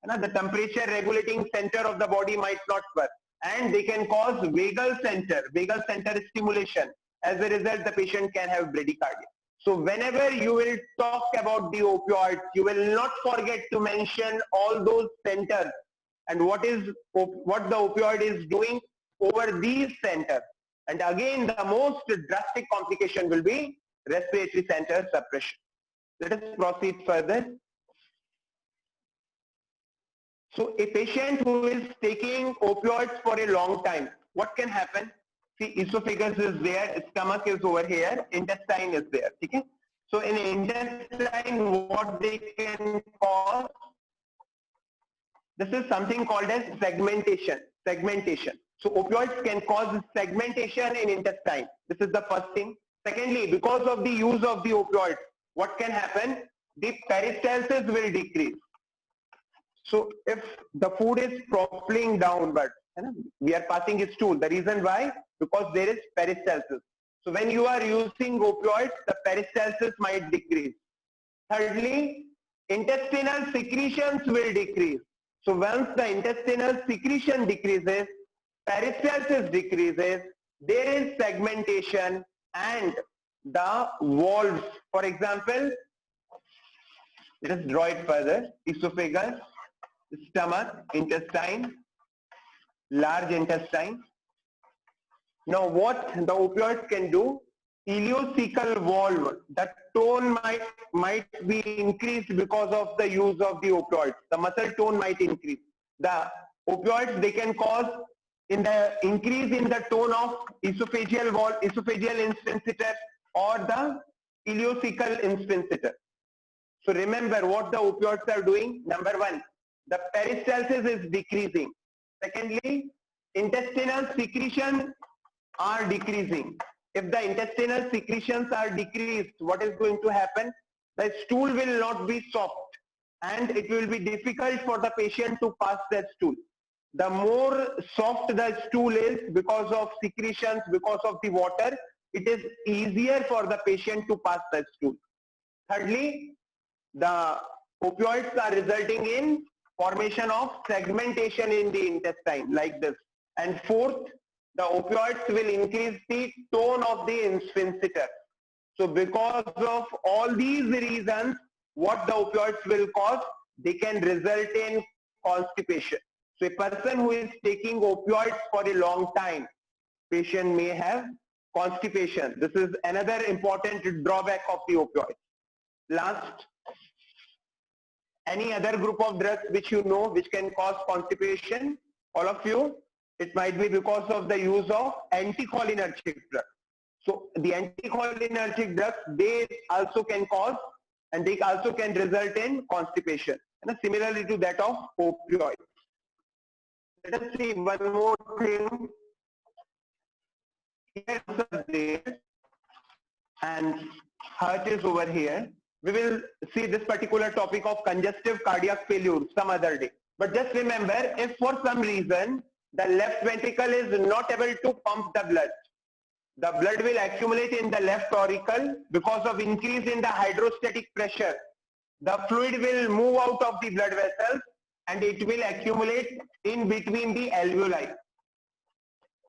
The temperature regulating center of the body might not work. And they can cause vagal center stimulation. As a result, the patient can have bradycardia. So whenever you will talk about the opioids, you will not forget to mention all those centers and what the opioid is doing over these centers. And again, the most drastic complication will be respiratory center suppression. Let us proceed further. So a patient who is taking opioids for a long time, what can happen? See, esophagus is there, stomach is over here, intestine is there. Okay? So in intestine, what they can cause, this is something called as segmentation. So opioids can cause segmentation in intestine. This is the first thing. Secondly, because of the use of the opioids, what can happen? The peristalsis will decrease. So if the food is propelling downward, we are passing a stool. The reason why? Because there is peristalsis. So when you are using opioids, the peristalsis might decrease. Thirdly, intestinal secretions will decrease. So once the intestinal secretion decreases, peristalsis decreases, there is segmentation and the valves. For example, let us draw it further. Esophagus, stomach, intestine, large intestine. Now what the opioids can do, ileocecal valve, the tone might be increased because of the use of the opioids. The muscle tone might increase. The opioids, they can cause in the increase in the tone of esophageal valve, esophageal sphincter or the ileocecal sphincter. So remember what the opioids are doing. Number 1, the peristalsis is decreasing. Secondly, intestinal secretion are decreasing. If the intestinal secretions are decreased, what is going to happen? The stool will not be soft and it will be difficult for the patient to pass that stool. The more soft the stool is because of secretions, because of the water, it is easier for the patient to pass that stool. Thirdly, the opioids are resulting in formation of segmentation in the intestine like this. And fourth, the opioids will increase the tone of the sphincter. So because of all these reasons, what the opioids will cause, they can result in constipation. So a person who is taking opioids for a long time, patient may have constipation. This is another important drawback of the opioids. Last, any other group of drugs which you know which can cause constipation? All of you? It might be because of the use of anticholinergic drugs. So the anticholinergic drugs, they also can cause and they also can result in constipation. And similarly to that of opioids. Let us see one more thing. Here is there and heart is over here. We will see this particular topic of congestive cardiac failure some other day. But just remember, if for some reason the left ventricle is not able to pump the blood will accumulate in the left auricle because of increase in the hydrostatic pressure. The fluid will move out of the blood vessels and it will accumulate in between the alveoli.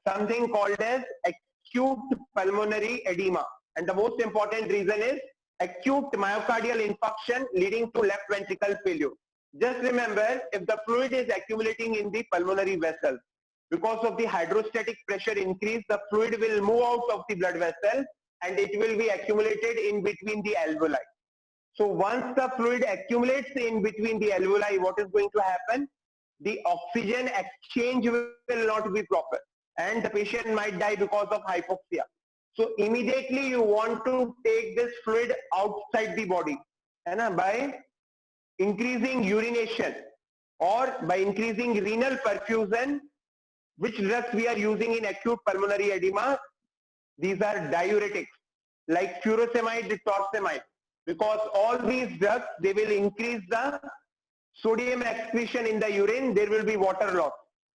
Something called as acute pulmonary edema. And the most important reason is acute myocardial infarction leading to left ventricle failure. Just remember, if the fluid is accumulating in the pulmonary vessels, because of the hydrostatic pressure increase, the fluid will move out of the blood vessel and it will be accumulated in between the alveoli. So once the fluid accumulates in between the alveoli, what is going to happen? The oxygen exchange will not be proper and the patient might die because of hypoxia. So immediately you want to take this fluid outside the body and by increasing urination or by increasing renal perfusion. Which drugs we are using in acute pulmonary edema? These are diuretics like furosemide, torsemide, because all these drugs, they will increase the sodium excretion in the urine, there will be water loss.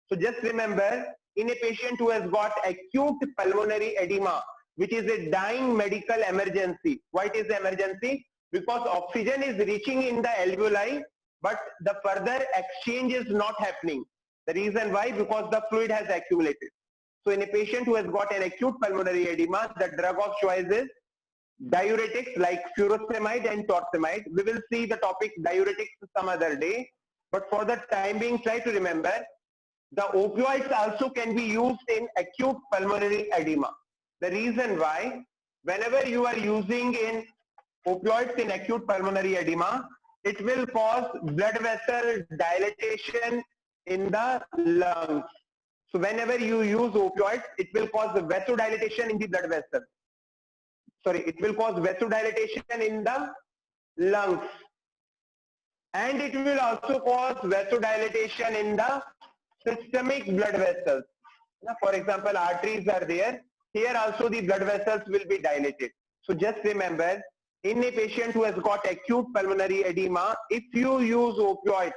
So just remember, in a patient who has got acute pulmonary edema, which is a dying medical emergency. Why it is emergency? Because oxygen is reaching in the alveoli, but the further exchange is not happening. The reason why? Because the fluid has accumulated. So in a patient who has got an acute pulmonary edema, the drug of choice is diuretics like furosemide and torsemide. We will see the topic diuretics some other day. But for the time being, try to remember, the opioids also can be used in acute pulmonary edema. The reason why, whenever you are using in opioids in acute pulmonary edema, it will cause blood vessel dilatation in the lungs. So whenever you use opioids, it will cause vasodilatation in the blood vessel. Sorry, it will cause vasodilatation in the lungs. And it will also cause vasodilatation in the systemic blood vessels. For example, arteries are there. Here also the blood vessels will be dilated. So just remember, in a patient who has got acute pulmonary edema, if you use opioids,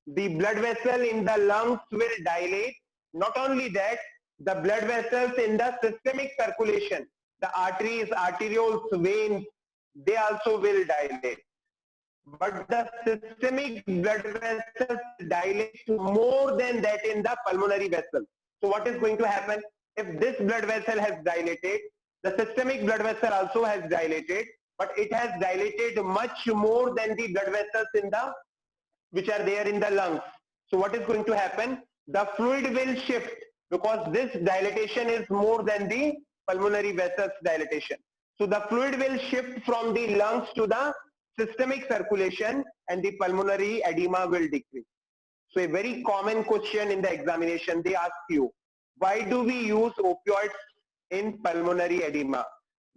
the blood vessel in the lungs will dilate. Not only that, the blood vessels in the systemic circulation, the arteries, arterioles, veins, they also will dilate. But the systemic blood vessels dilate more than that in the pulmonary vessel. So what is going to happen? If this blood vessel has dilated, the systemic blood vessel also has dilated, but it has dilated much more than the blood vessels in the which are there in the lungs. So what is going to happen? The fluid will shift because this dilatation is more than the pulmonary vessels dilatation. So the fluid will shift from the lungs to the systemic circulation and the pulmonary edema will decrease. So a very common question in the examination, they ask you, why do we use opioids in pulmonary edema?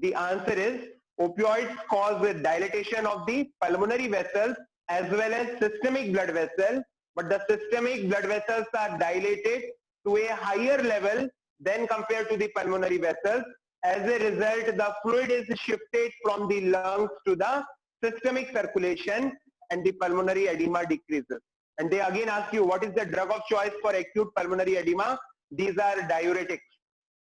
The answer is, opioids cause a dilatation of the pulmonary vessels as well as systemic blood vessels, but the systemic blood vessels are dilated to a higher level than compared to the pulmonary vessels. As a result, the fluid is shifted from the lungs to the systemic circulation and the pulmonary edema decreases. And they again ask you, what is the drug of choice for acute pulmonary edema? These are diuretics.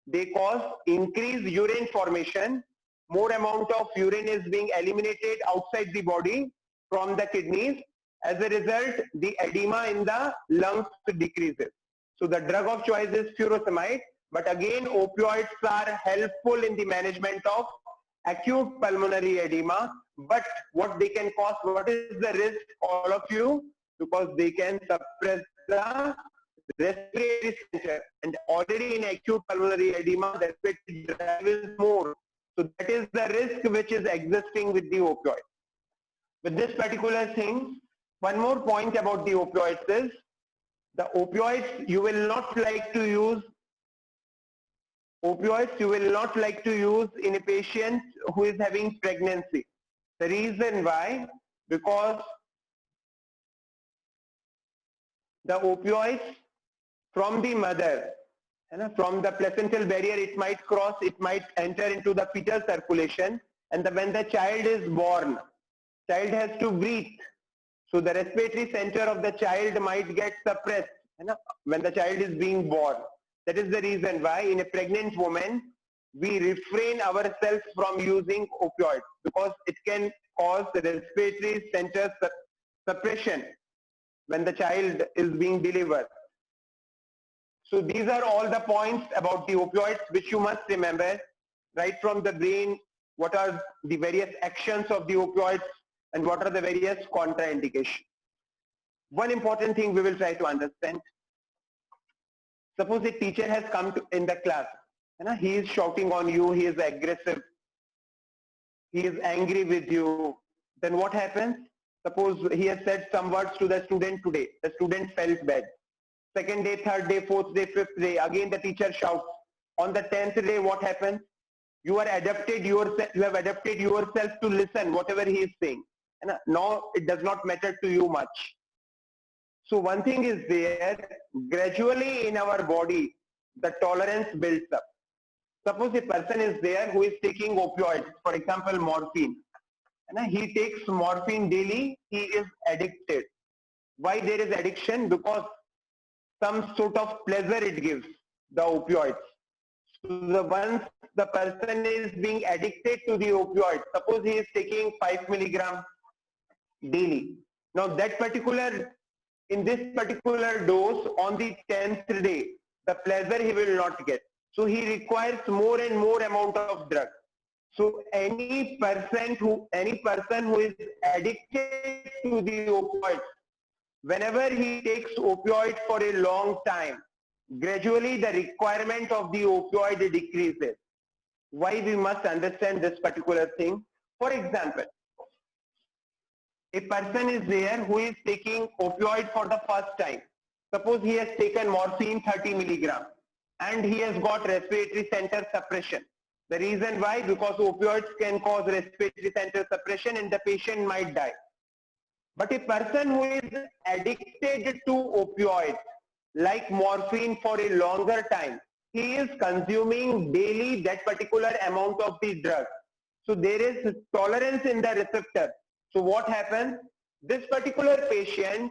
They cause increased urine formation. More amount of urine is being eliminated outside the body from the kidneys. As a result, the edema in the lungs decreases. So the drug of choice is furosemide, but again opioids are helpful in the management of acute pulmonary edema. But what they can cause, what is the risk, all of you? Because they can suppress the respiratory center, and already in acute pulmonary edema, the respiratory drive is more. So that is the risk which is existing with the opioid. With this particular thing, one more point about the opioids is, the opioids you will not like to use, in a patient who is having pregnancy. The reason why? Because the opioids from the mother, from the placental barrier, it might cross, it might enter into the fetal circulation, and when the child is born, child has to breathe. So the respiratory center of the child might get suppressed when the child is being born. That is the reason why in a pregnant woman, we refrain ourselves from using opioids, because it can cause respiratory center suppression when the child is being delivered. So these are all the points about the opioids which you must remember right from the brain. What are the various actions of the opioids and what are the various contraindications? One important thing we will try to understand. Suppose a teacher has come in the class, he is shouting on you, he is aggressive, he is angry with you. Then what happens? Suppose he has said some words to the student today. The student felt bad. Second day, third day, fourth day, fifth day, again the teacher shouts. On the 10th day, what happens? You have adapted yourself to listen whatever he is saying. And now it does not matter to you much. So one thing is there, gradually in our body, the tolerance builds up. Suppose a person is there who is taking opioids, for example, morphine. He takes morphine daily, he is addicted. Why there is addiction? Because some sort of pleasure it gives, the opioids. So once the person is being addicted to the opioid, suppose he is taking 5 milligram daily. Now that in this particular dose on the 10th day, the pleasure he will not get. So he requires more and more amount of drug. So any person who is addicted to the opioid, whenever he takes opioid for a long time, gradually the requirement of the opioid decreases. Why we must understand this particular thing? For example, a person is there who is taking opioid for the first time. Suppose he has taken morphine 30 milligram and he has got respiratory center suppression. The reason why? Because opioids can cause respiratory center suppression and the patient might die. But a person who is addicted to opioids like morphine for a longer time, he is consuming daily that particular amount of the drug. So there is tolerance in the receptor. So what happens? This particular patient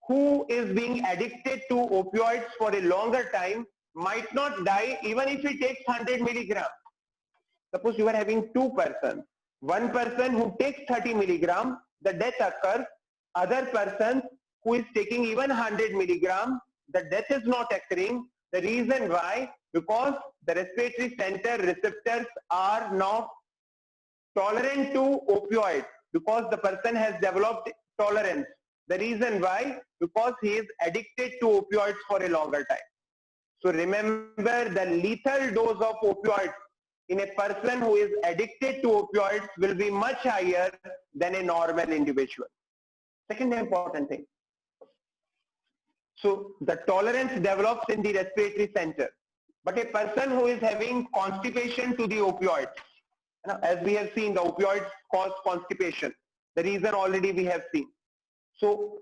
who is being addicted to opioids for a longer time might not die even if he takes 100 milligrams. Suppose you are having two persons. One person who takes 30 milligram, the death occurs. Other person who is taking even 100 milligram, the death is not occurring. The reason why? Because the respiratory center receptors are not tolerant to opioids, because the person has developed tolerance. The reason why? Because he is addicted to opioids for a longer time. So remember, the lethal dose of opioids in a person who is addicted to opioids will be much higher than a normal individual. Second important thing. So the tolerance develops in the respiratory center. But a person who is having constipation to the opioids, as we have seen, the opioids cause constipation. The reason already we have seen. So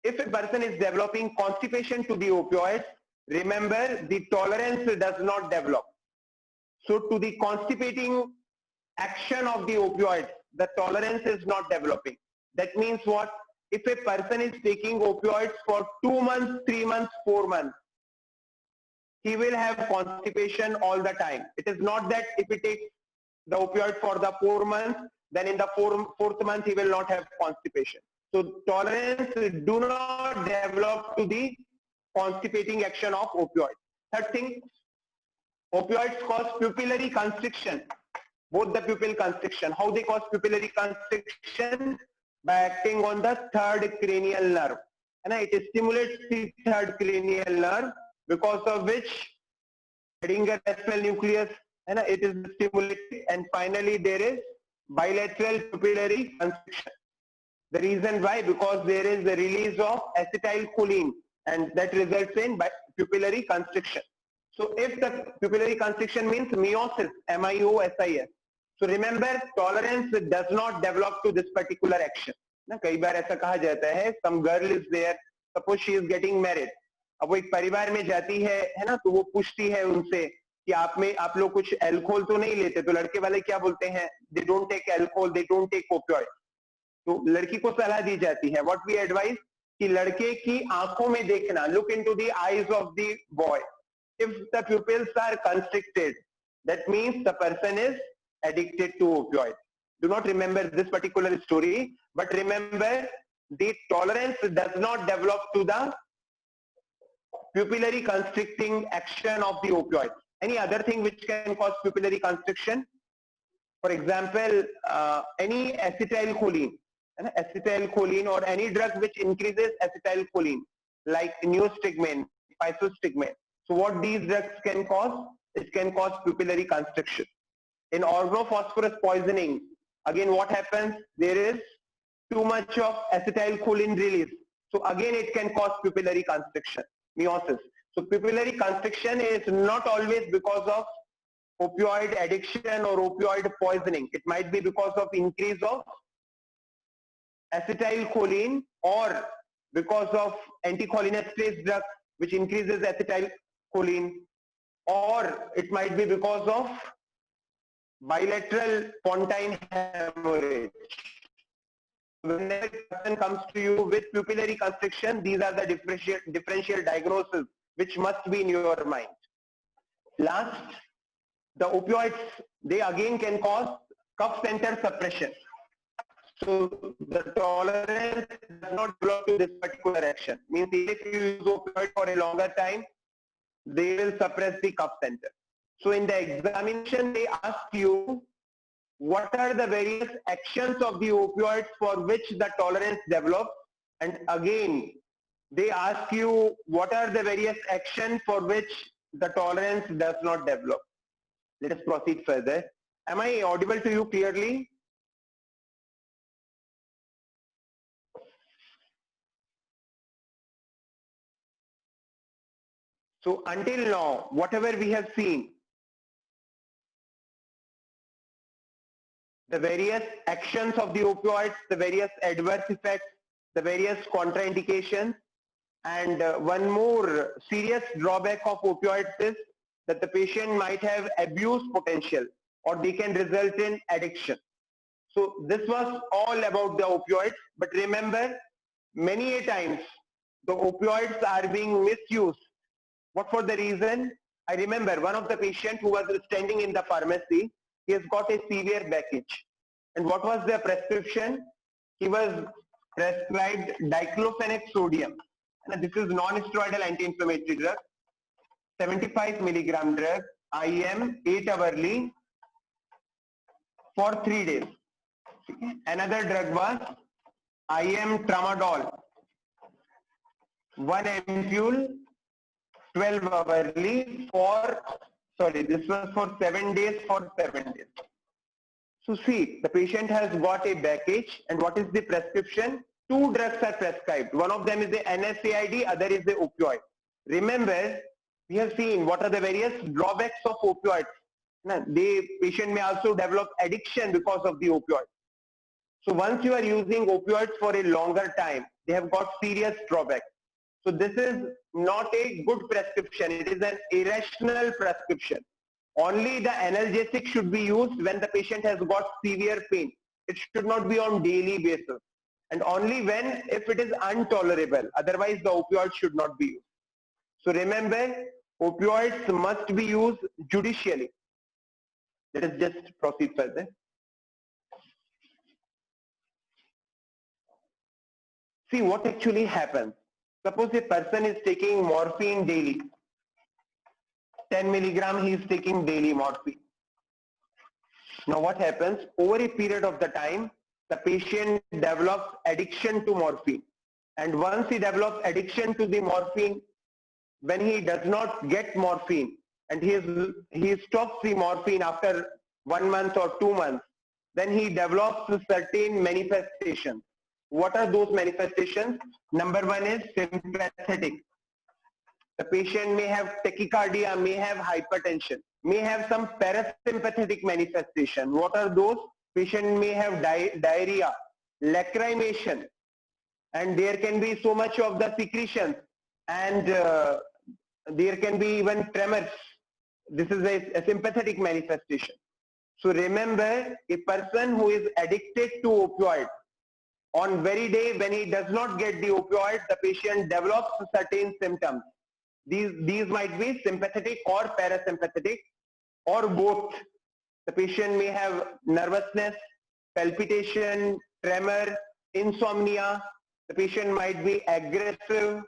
if a person is developing constipation to the opioids, remember, the tolerance does not develop. So to the constipating action of the opioids, the tolerance is not developing. That means what? If a person is taking opioids for 2 months, 3 months, 4 months, he will have constipation all the time. It is not that if he takes the opioid for the 4 months, then in the fourth month he will not have constipation. So tolerance do not develop to the constipating action of opioids. Third thing, opioids cause pupillary constriction, both the pupil constriction. How they cause pupillary constriction? By acting on the third cranial nerve. And it stimulates the third cranial nerve, because of which Edinger vessel nucleus, and it is stimulated, and finally there is bilateral pupillary constriction. The reason why? Because there is the release of acetylcholine, and that results in pupillary constriction. So if the pupillary constriction means meiosis, M-I-O-S-I-S. So remember, tolerance does not develop to this particular action. ना कई बार ऐसा कहा जाता है, some girl is there, suppose she is getting married. अब वो एक परिवार में जाती है ना, तो वो पूछती है उनसे कि आप लोग कुछ अल्कोहल तो नहीं लेते? तो लड़के वाले क्या बोलते हैं? They don't take alcohol, they don't take opioid. तो लड़की को सलाह दी जाती है, what we advise, कि लड़के की आंखों में देखना, look into the eyes of the boy. If the pupils are constricted, that means the person is addicted to opioid. Do not remember this particular story, but remember, the tolerance does not develop to the pupillary constricting action of the opioid. Any other thing which can cause pupillary constriction? For example, any acetylcholine or any drug which increases acetylcholine, like neostigmine, physostigmine. So what these drugs can cause? It can cause pupillary constriction. In organophosphorus poisoning, again what happens? There is too much of acetylcholine release. So again it can cause pupillary constriction, meiosis. So pupillary constriction is not always because of opioid addiction or opioid poisoning. It might be because of increase of acetylcholine or because of anticholinesterase drug which increases acetylcholine, or it might be because of bilateral pontine hemorrhage. Whenever a person comes to you with pupillary constriction, these are the differential diagnosis which must be in your mind. Last, the opioids, they again can cause cuff center suppression. So the tolerance does not belong to this particular action. Means if you use opioid for a longer time, they will suppress the cuff center. So in the examination, they ask you what are the various actions of the opioids for which the tolerance develops, and again they ask you what are the various actions for which the tolerance does not develop. Let us proceed further. Am I audible to you clearly? So until now, whatever we have seen, the various actions of the opioids, the various adverse effects, the various contraindications, and one more serious drawback of opioids is that the patient might have abuse potential or they can result in addiction. So this was all about the opioids, but remember, many a times the opioids are being misused. What for the reason? I remember one of the patients who was standing in the pharmacy, he has got a severe backache. And what was the prescription? He was prescribed diclofenac sodium. And this is non-steroidal anti-inflammatory drug, 75 milligram drug, IM 8 hourly for 3 days. Another drug was IM tramadol, 1 ampule 12 hourly for, sorry, this was for 7 days for 7 days. So see, the patient has got a backache, and what is the prescription? 2 drugs are prescribed. One of them is the NSAID, other is the opioid. Remember, we have seen what are the various drawbacks of opioids. Now, the patient may also develop addiction because of the opioid. So once you are using opioids for a longer time, they have got serious drawbacks. So this is not a good prescription. It is an irrational prescription. Only the analgesic should be used when the patient has got severe pain. It should not be on daily basis. And only when, if it is intolerable. Otherwise, the opioid should not be used. So remember, opioids must be used judicially. Let us just proceed further. See what actually happens. Suppose a person is taking morphine daily. 10 milligram he is taking daily morphine. Now what happens? Over a period of the time, the patient develops addiction to morphine. And once he develops addiction to the morphine, when he does not get morphine and he stops the morphine after 1 month or 2 months, then he develops certain manifestations. What are those manifestations? Number 1 is sympathetic. The patient may have tachycardia, may have hypertension, may have some parasympathetic manifestation. What are those? Patient may have diarrhea, lacrimation, and there can be so much of the secretions, and there can be even tremors. This is a sympathetic manifestation. So remember, a person who is addicted to opioid, on very day when he does not get the opioid, the patient develops certain symptoms. These might be sympathetic or parasympathetic or both. The patient may have nervousness, palpitation, tremor, insomnia. The patient might be aggressive.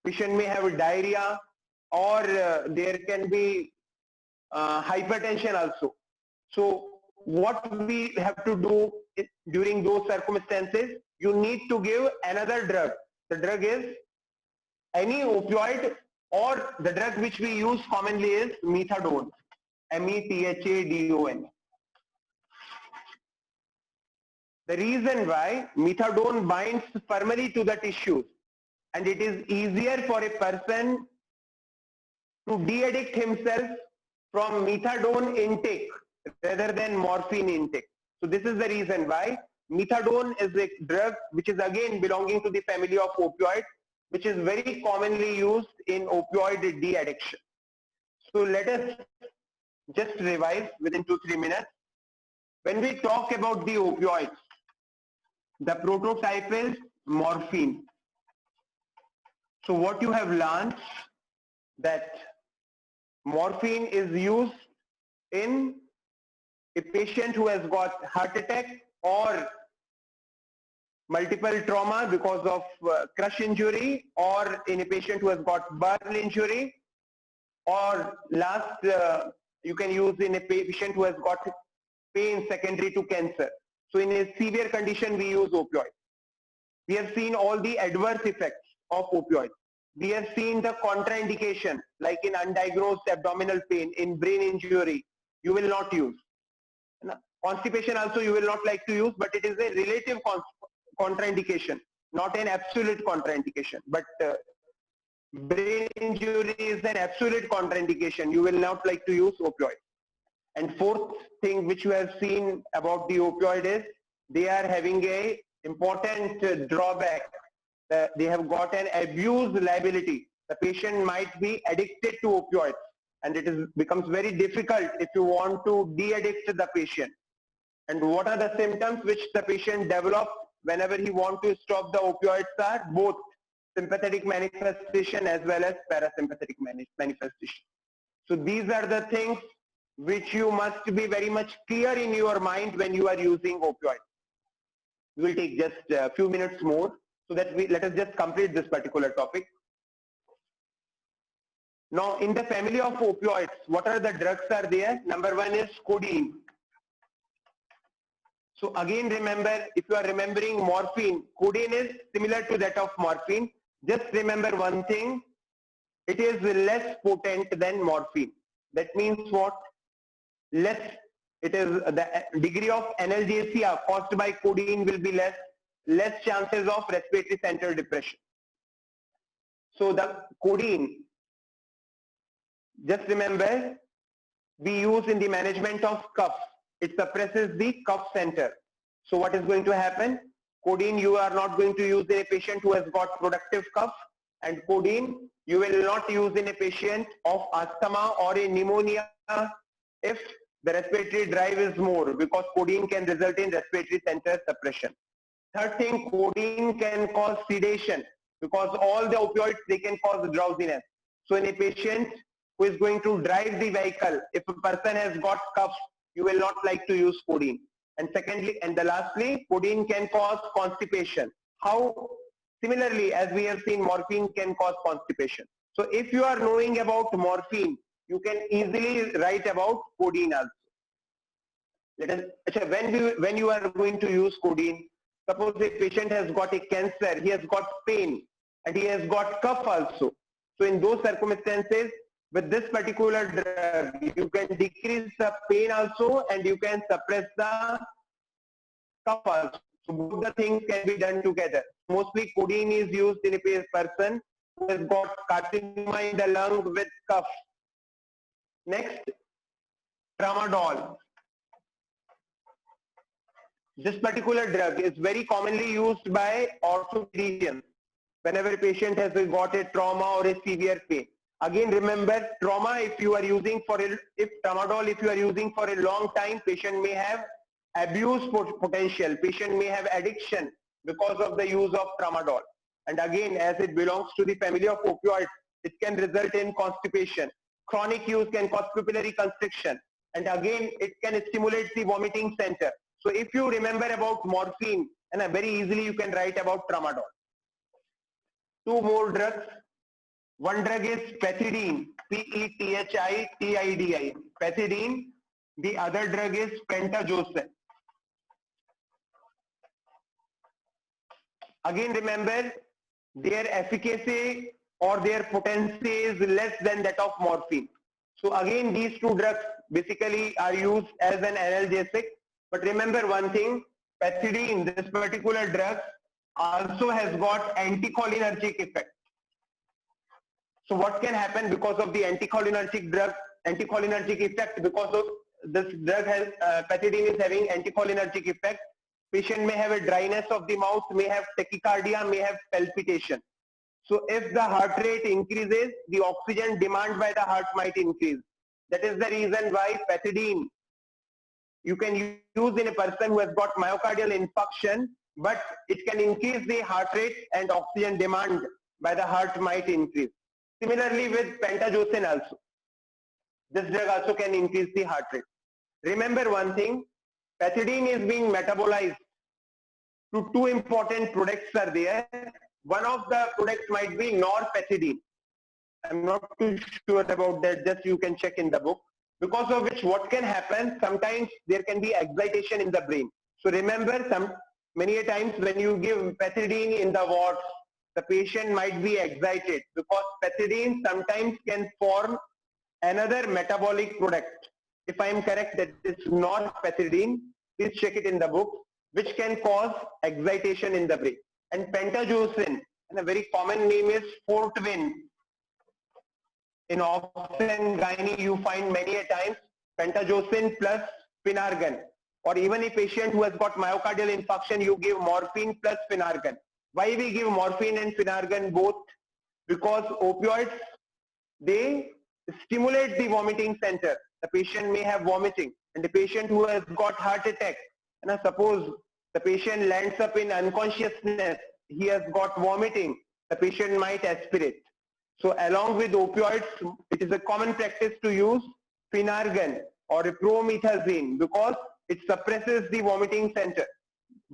Patient may have diarrhea, or there can be hypertension also. So what we have to do during those circumstances, you need to give another drug. The drug is any opioid or the drug which we use commonly is methadone, methadone. The reason why methadone binds firmly to the tissues, and it is easier for a person to de-addict himself from methadone intake rather than morphine intake. So this is the reason why methadone is a drug which is again belonging to the family of opioids, which is very commonly used in opioid de-addiction. So let us just revise within 2-3 minutes. When we talk about the opioids, the prototype is morphine. So what you have learned, that morphine is used in a patient who has got heart attack or multiple trauma because of crush injury, or in a patient who has got burn injury, or last you can use in a patient who has got pain secondary to cancer. So in a severe condition we use opioids. We have seen all the adverse effects of opioids. We have seen the contraindication, like in undiagnosed abdominal pain, in brain injury, you will not use. Constipation also you will not like to use, but it is a relative contraindication, not an absolute contraindication. But brain injury is an absolute contraindication. You will not like to use opioid. And fourth thing which you have seen about the opioid is they are having a important drawback. They have got an abuse liability. The patient might be addicted to opioids, and it becomes very difficult if you want to de-addict the patient. And what are the symptoms which the patient develops whenever he wants to stop the opioids are both sympathetic manifestation as well as parasympathetic manifestation. So these are the things which you must be very much clear in your mind when you are using opioids. We will take just a few minutes more so that let us just complete this particular topic. Now in the family of opioids, what are the drugs are there? Number one is codeine. So again remember, if you are remembering morphine, codeine is similar to that of morphine. Just remember one thing, it is less potent than morphine. That means what? Less, it is the degree of analgesia caused by codeine will be less chances of respiratory center depression. So the codeine, just remember, we use in the management of cough. It suppresses the cough center. So what is going to happen? Codeine you are not going to use in a patient who has got productive cough, and codeine you will not use in a patient of asthma or a pneumonia if the respiratory drive is more, because codeine can result in respiratory center suppression. Third thing, codeine can cause sedation because all the opioids, they can cause drowsiness. So in a patient who is going to drive the vehicle, if a person has got cough, you will not like to use codeine. And secondly, and the lastly, codeine can cause constipation. How? Similarly, as we have seen, morphine can cause constipation. So if you are knowing about morphine, you can easily write about codeine also. Let us, when you are going to use codeine, suppose a patient has got a cancer, he has got pain, and he has got cough also. So in those circumstances, with this particular drug, you can decrease the pain also, and you can suppress the cough also. So both the things can be done together. Mostly codeine is used in a person who has got carcinoma in the lung with cough. Next, tramadol. This particular drug is very commonly used by orthopedicians whenever a patient has got a trauma or a severe pain. Again, remember, trauma, if you are using tramadol, if you are using for a long time, patient may have abuse potential, patient may have addiction because of the use of tramadol. And again, as it belongs to the family of opioids, it can result in constipation. Chronic use can cause pupillary constriction. And again, it can stimulate the vomiting center. So if you remember about morphine, and very easily you can write about tramadol. Two more drugs. One drug is pethidine, P-E-T-H-I-T-I-D-I, pethidine. The other drug is pentajocin. Again remember, their efficacy or their potency is less than that of morphine. So again, these two drugs basically are used as an analgesic. But remember one thing, pethidine, this particular drug, also has got anticholinergic effect. So what can happen because of the anticholinergic drug, anticholinergic effect, because of this drug has, pethidine is having anticholinergic effect. Patient may have a dryness of the mouth, may have tachycardia, may have palpitation. So if the heart rate increases, the oxygen demand by the heart might increase. That is the reason why pethidine you can use in a person who has got myocardial infarction, but it can increase the heart rate and oxygen demand by the heart might increase. Similarly with pentajocin also. This drug also can increase the heart rate. Remember one thing, pethidine is being metabolized to two important products are there. One of the products might be norpethidine. I'm not too sure about that, just you can check in the book. Because of which what can happen, sometimes there can be excitation in the brain. So remember, many times when you give pethidine in the wards, the patient might be excited because pethidine sometimes can form another metabolic product. If I am correct, that is norpethidine, please check it in the book, which can cause excitation in the brain. And pentajocin, and a very common name is Fortwin. In often gynae, you find many a times pentajocin plus Finargan, or even a patient who has got myocardial infarction, you give morphine plus Finargan. Why we give morphine and Finargan both? Because opioids, they stimulate the vomiting center. The patient may have vomiting, and the patient who has got heart attack, and suppose the patient lands up in unconsciousness, he has got vomiting, the patient might aspirate. So along with opioids, it is a common practice to use Finargan or promethazine because it suppresses the vomiting center.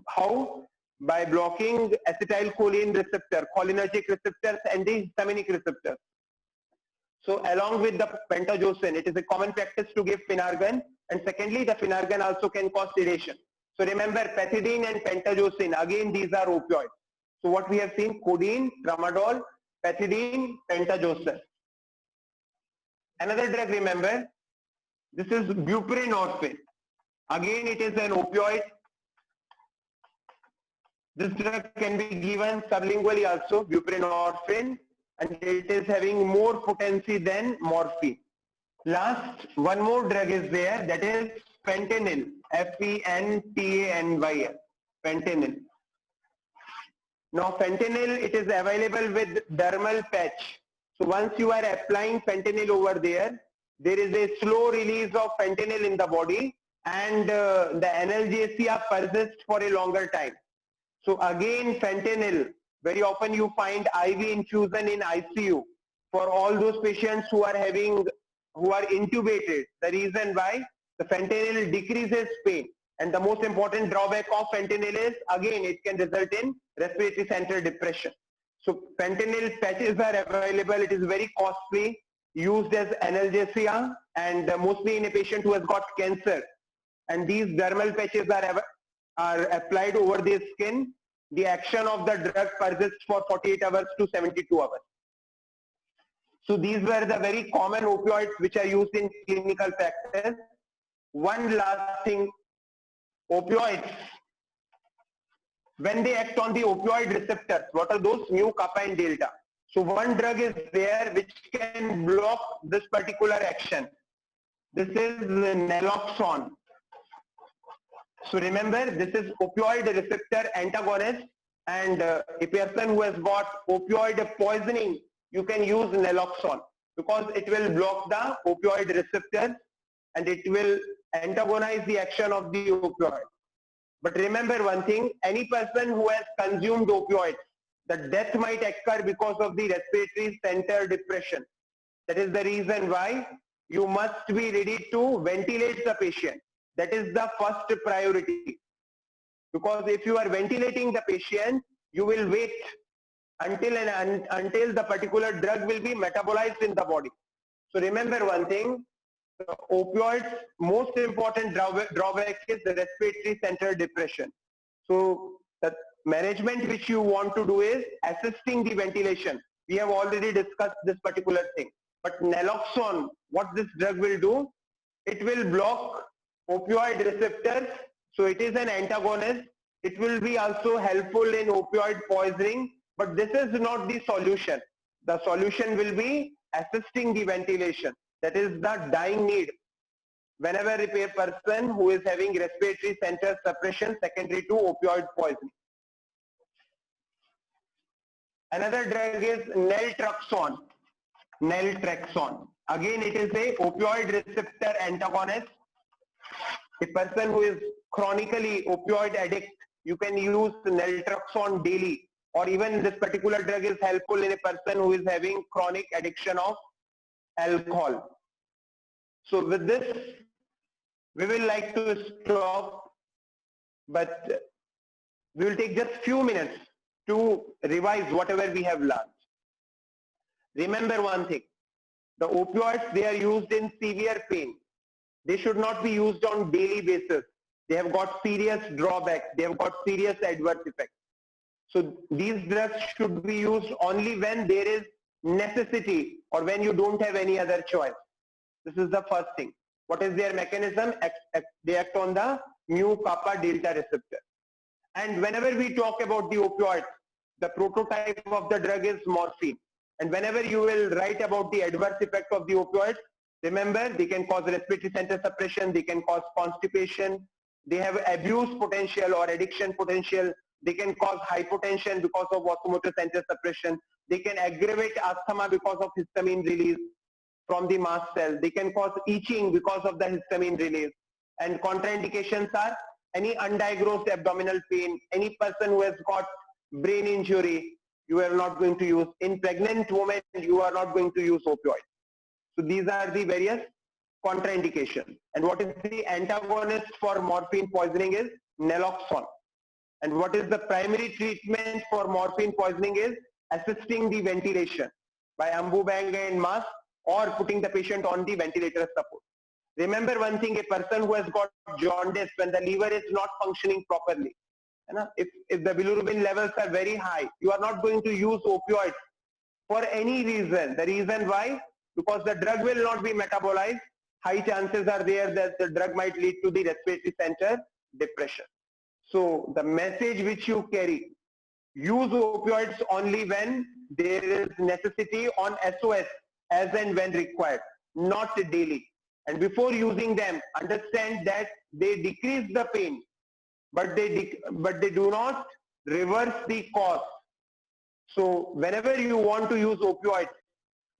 How? By blocking acetylcholine receptor, cholinergic receptors and the histaminic receptors. So along with the pentajocin, it is a common practice to give Finargan, and secondly, the Finargan also can cause sedation. So remember, pethidine and pentajocin, again these are opioids. So what we have seen, codeine, tramadol, pethidine, pentajocin. Another drug, remember, this is buprenorphine. Again, it is an opioid. This drug can be given sublingually also, buprenorphine, and it is having more potency than morphine. Last, one more drug is there, that is fentanyl, F-E-N-T-A-N-Y-L, fentanyl. Now fentanyl, it is available with dermal patch. So once you are applying fentanyl over there is a slow release of fentanyl in the body, and the analgesia persists for a longer time. So again, fentanyl, very often you find IV infusion in ICU for all those patients who are intubated. The reason why, the fentanyl decreases pain. And the most important drawback of fentanyl is, again, it can result in respiratory center depression. So fentanyl patches are available. It is very costly, used as analgesia, and mostly in a patient who has got cancer. And these dermal patches are applied over the skin. The action of the drug persists for 48 hours to 72 hours. So these were the very common opioids which are used in clinical practice. One last thing, opioids, when they act on the opioid receptors, what are those? Mu, kappa and delta. So one drug is there which can block this particular action. This is naloxone. So remember, this is opioid receptor antagonist, and a person who has got opioid poisoning, you can use naloxone because it will block the opioid receptors and it will antagonize the action of the opioid. But remember one thing, any person who has consumed opioids, the death might occur because of the respiratory center depression. That is the reason why you must be ready to ventilate the patient. That is the first priority. Because if you are ventilating the patient, you will wait until the particular drug will be metabolized in the body. So remember one thing, the opioids, most important drawback is the respiratory center depression. So the management which you want to do is assisting the ventilation. We have already discussed this particular thing. But naloxone, what this drug will do, it will block opioid receptors. So it is an antagonist. It will be also helpful in opioid poisoning, but this is not the solution. The solution will be assisting the ventilation. That is the dying need. Whenever a person who is having respiratory center suppression secondary to opioid poisoning. Another drug is naltrexone. Naltrexone. Again, it is a opioid receptor antagonist. A person who is chronically opioid addict, you can use naltrexone daily, or even this particular drug is helpful in a person who is having chronic addiction of alcohol. So with this, we will like to stop, but we will take just few minutes to revise whatever we have learned. Remember one thing, the opioids, they are used in severe pain. They should not be used on daily basis. They have got serious drawbacks. They have got serious adverse effects. So these drugs should be used only when there is necessity or when you don't have any other choice. This is the first thing. What is their mechanism? They act on the mu kappa delta receptor. And whenever we talk about the opioids, the prototype of the drug is morphine. And whenever you will write about the adverse effect of the opioids, remember, they can cause respiratory center suppression, they can cause constipation, they have abuse potential or addiction potential, they can cause hypotension because of vasomotor center suppression, they can aggravate asthma because of histamine release from the mast cell, they can cause itching because of the histamine release. And contraindications are any undiagnosed abdominal pain, any person who has got brain injury, you are not going to use. In pregnant women, you are not going to use opioids. So these are the various contraindications. And what is the antagonist for morphine poisoning is naloxone. And what is the primary treatment for morphine poisoning is assisting the ventilation by AmbuBang and mask or putting the patient on the ventilator support. Remember one thing, a person who has got jaundice, when the liver is not functioning properly, if the bilirubin levels are very high, you are not going to use opioids for any reason. The reason why? Because the drug will not be metabolized. High chances are there that the drug might lead to the respiratory center depression. So the message which you carry, use opioids only when there is necessity on SOS, as and when required, not daily. And before using them, understand that they decrease the pain, but they do not reverse the cause. So whenever you want to use opioids,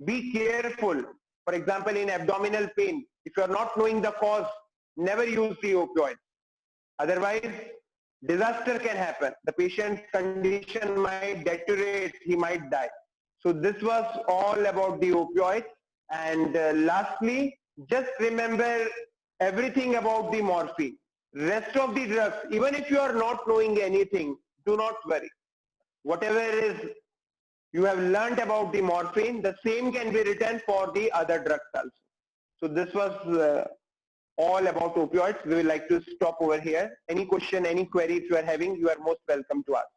be careful. For example, in abdominal pain, if you are not knowing the cause, never use the opioids. Otherwise, disaster can happen. The patient's condition might deteriorate, he might die. So this was all about the opioids. And lastly, just remember everything about the morphine. Rest of the drugs, even if you are not knowing anything, do not worry. Whatever is you have learned about the morphine, the same can be written for the other drugs also. So this was all about opioids. We would like to stop over here. Any question, any query if you are having, you are most welcome to ask.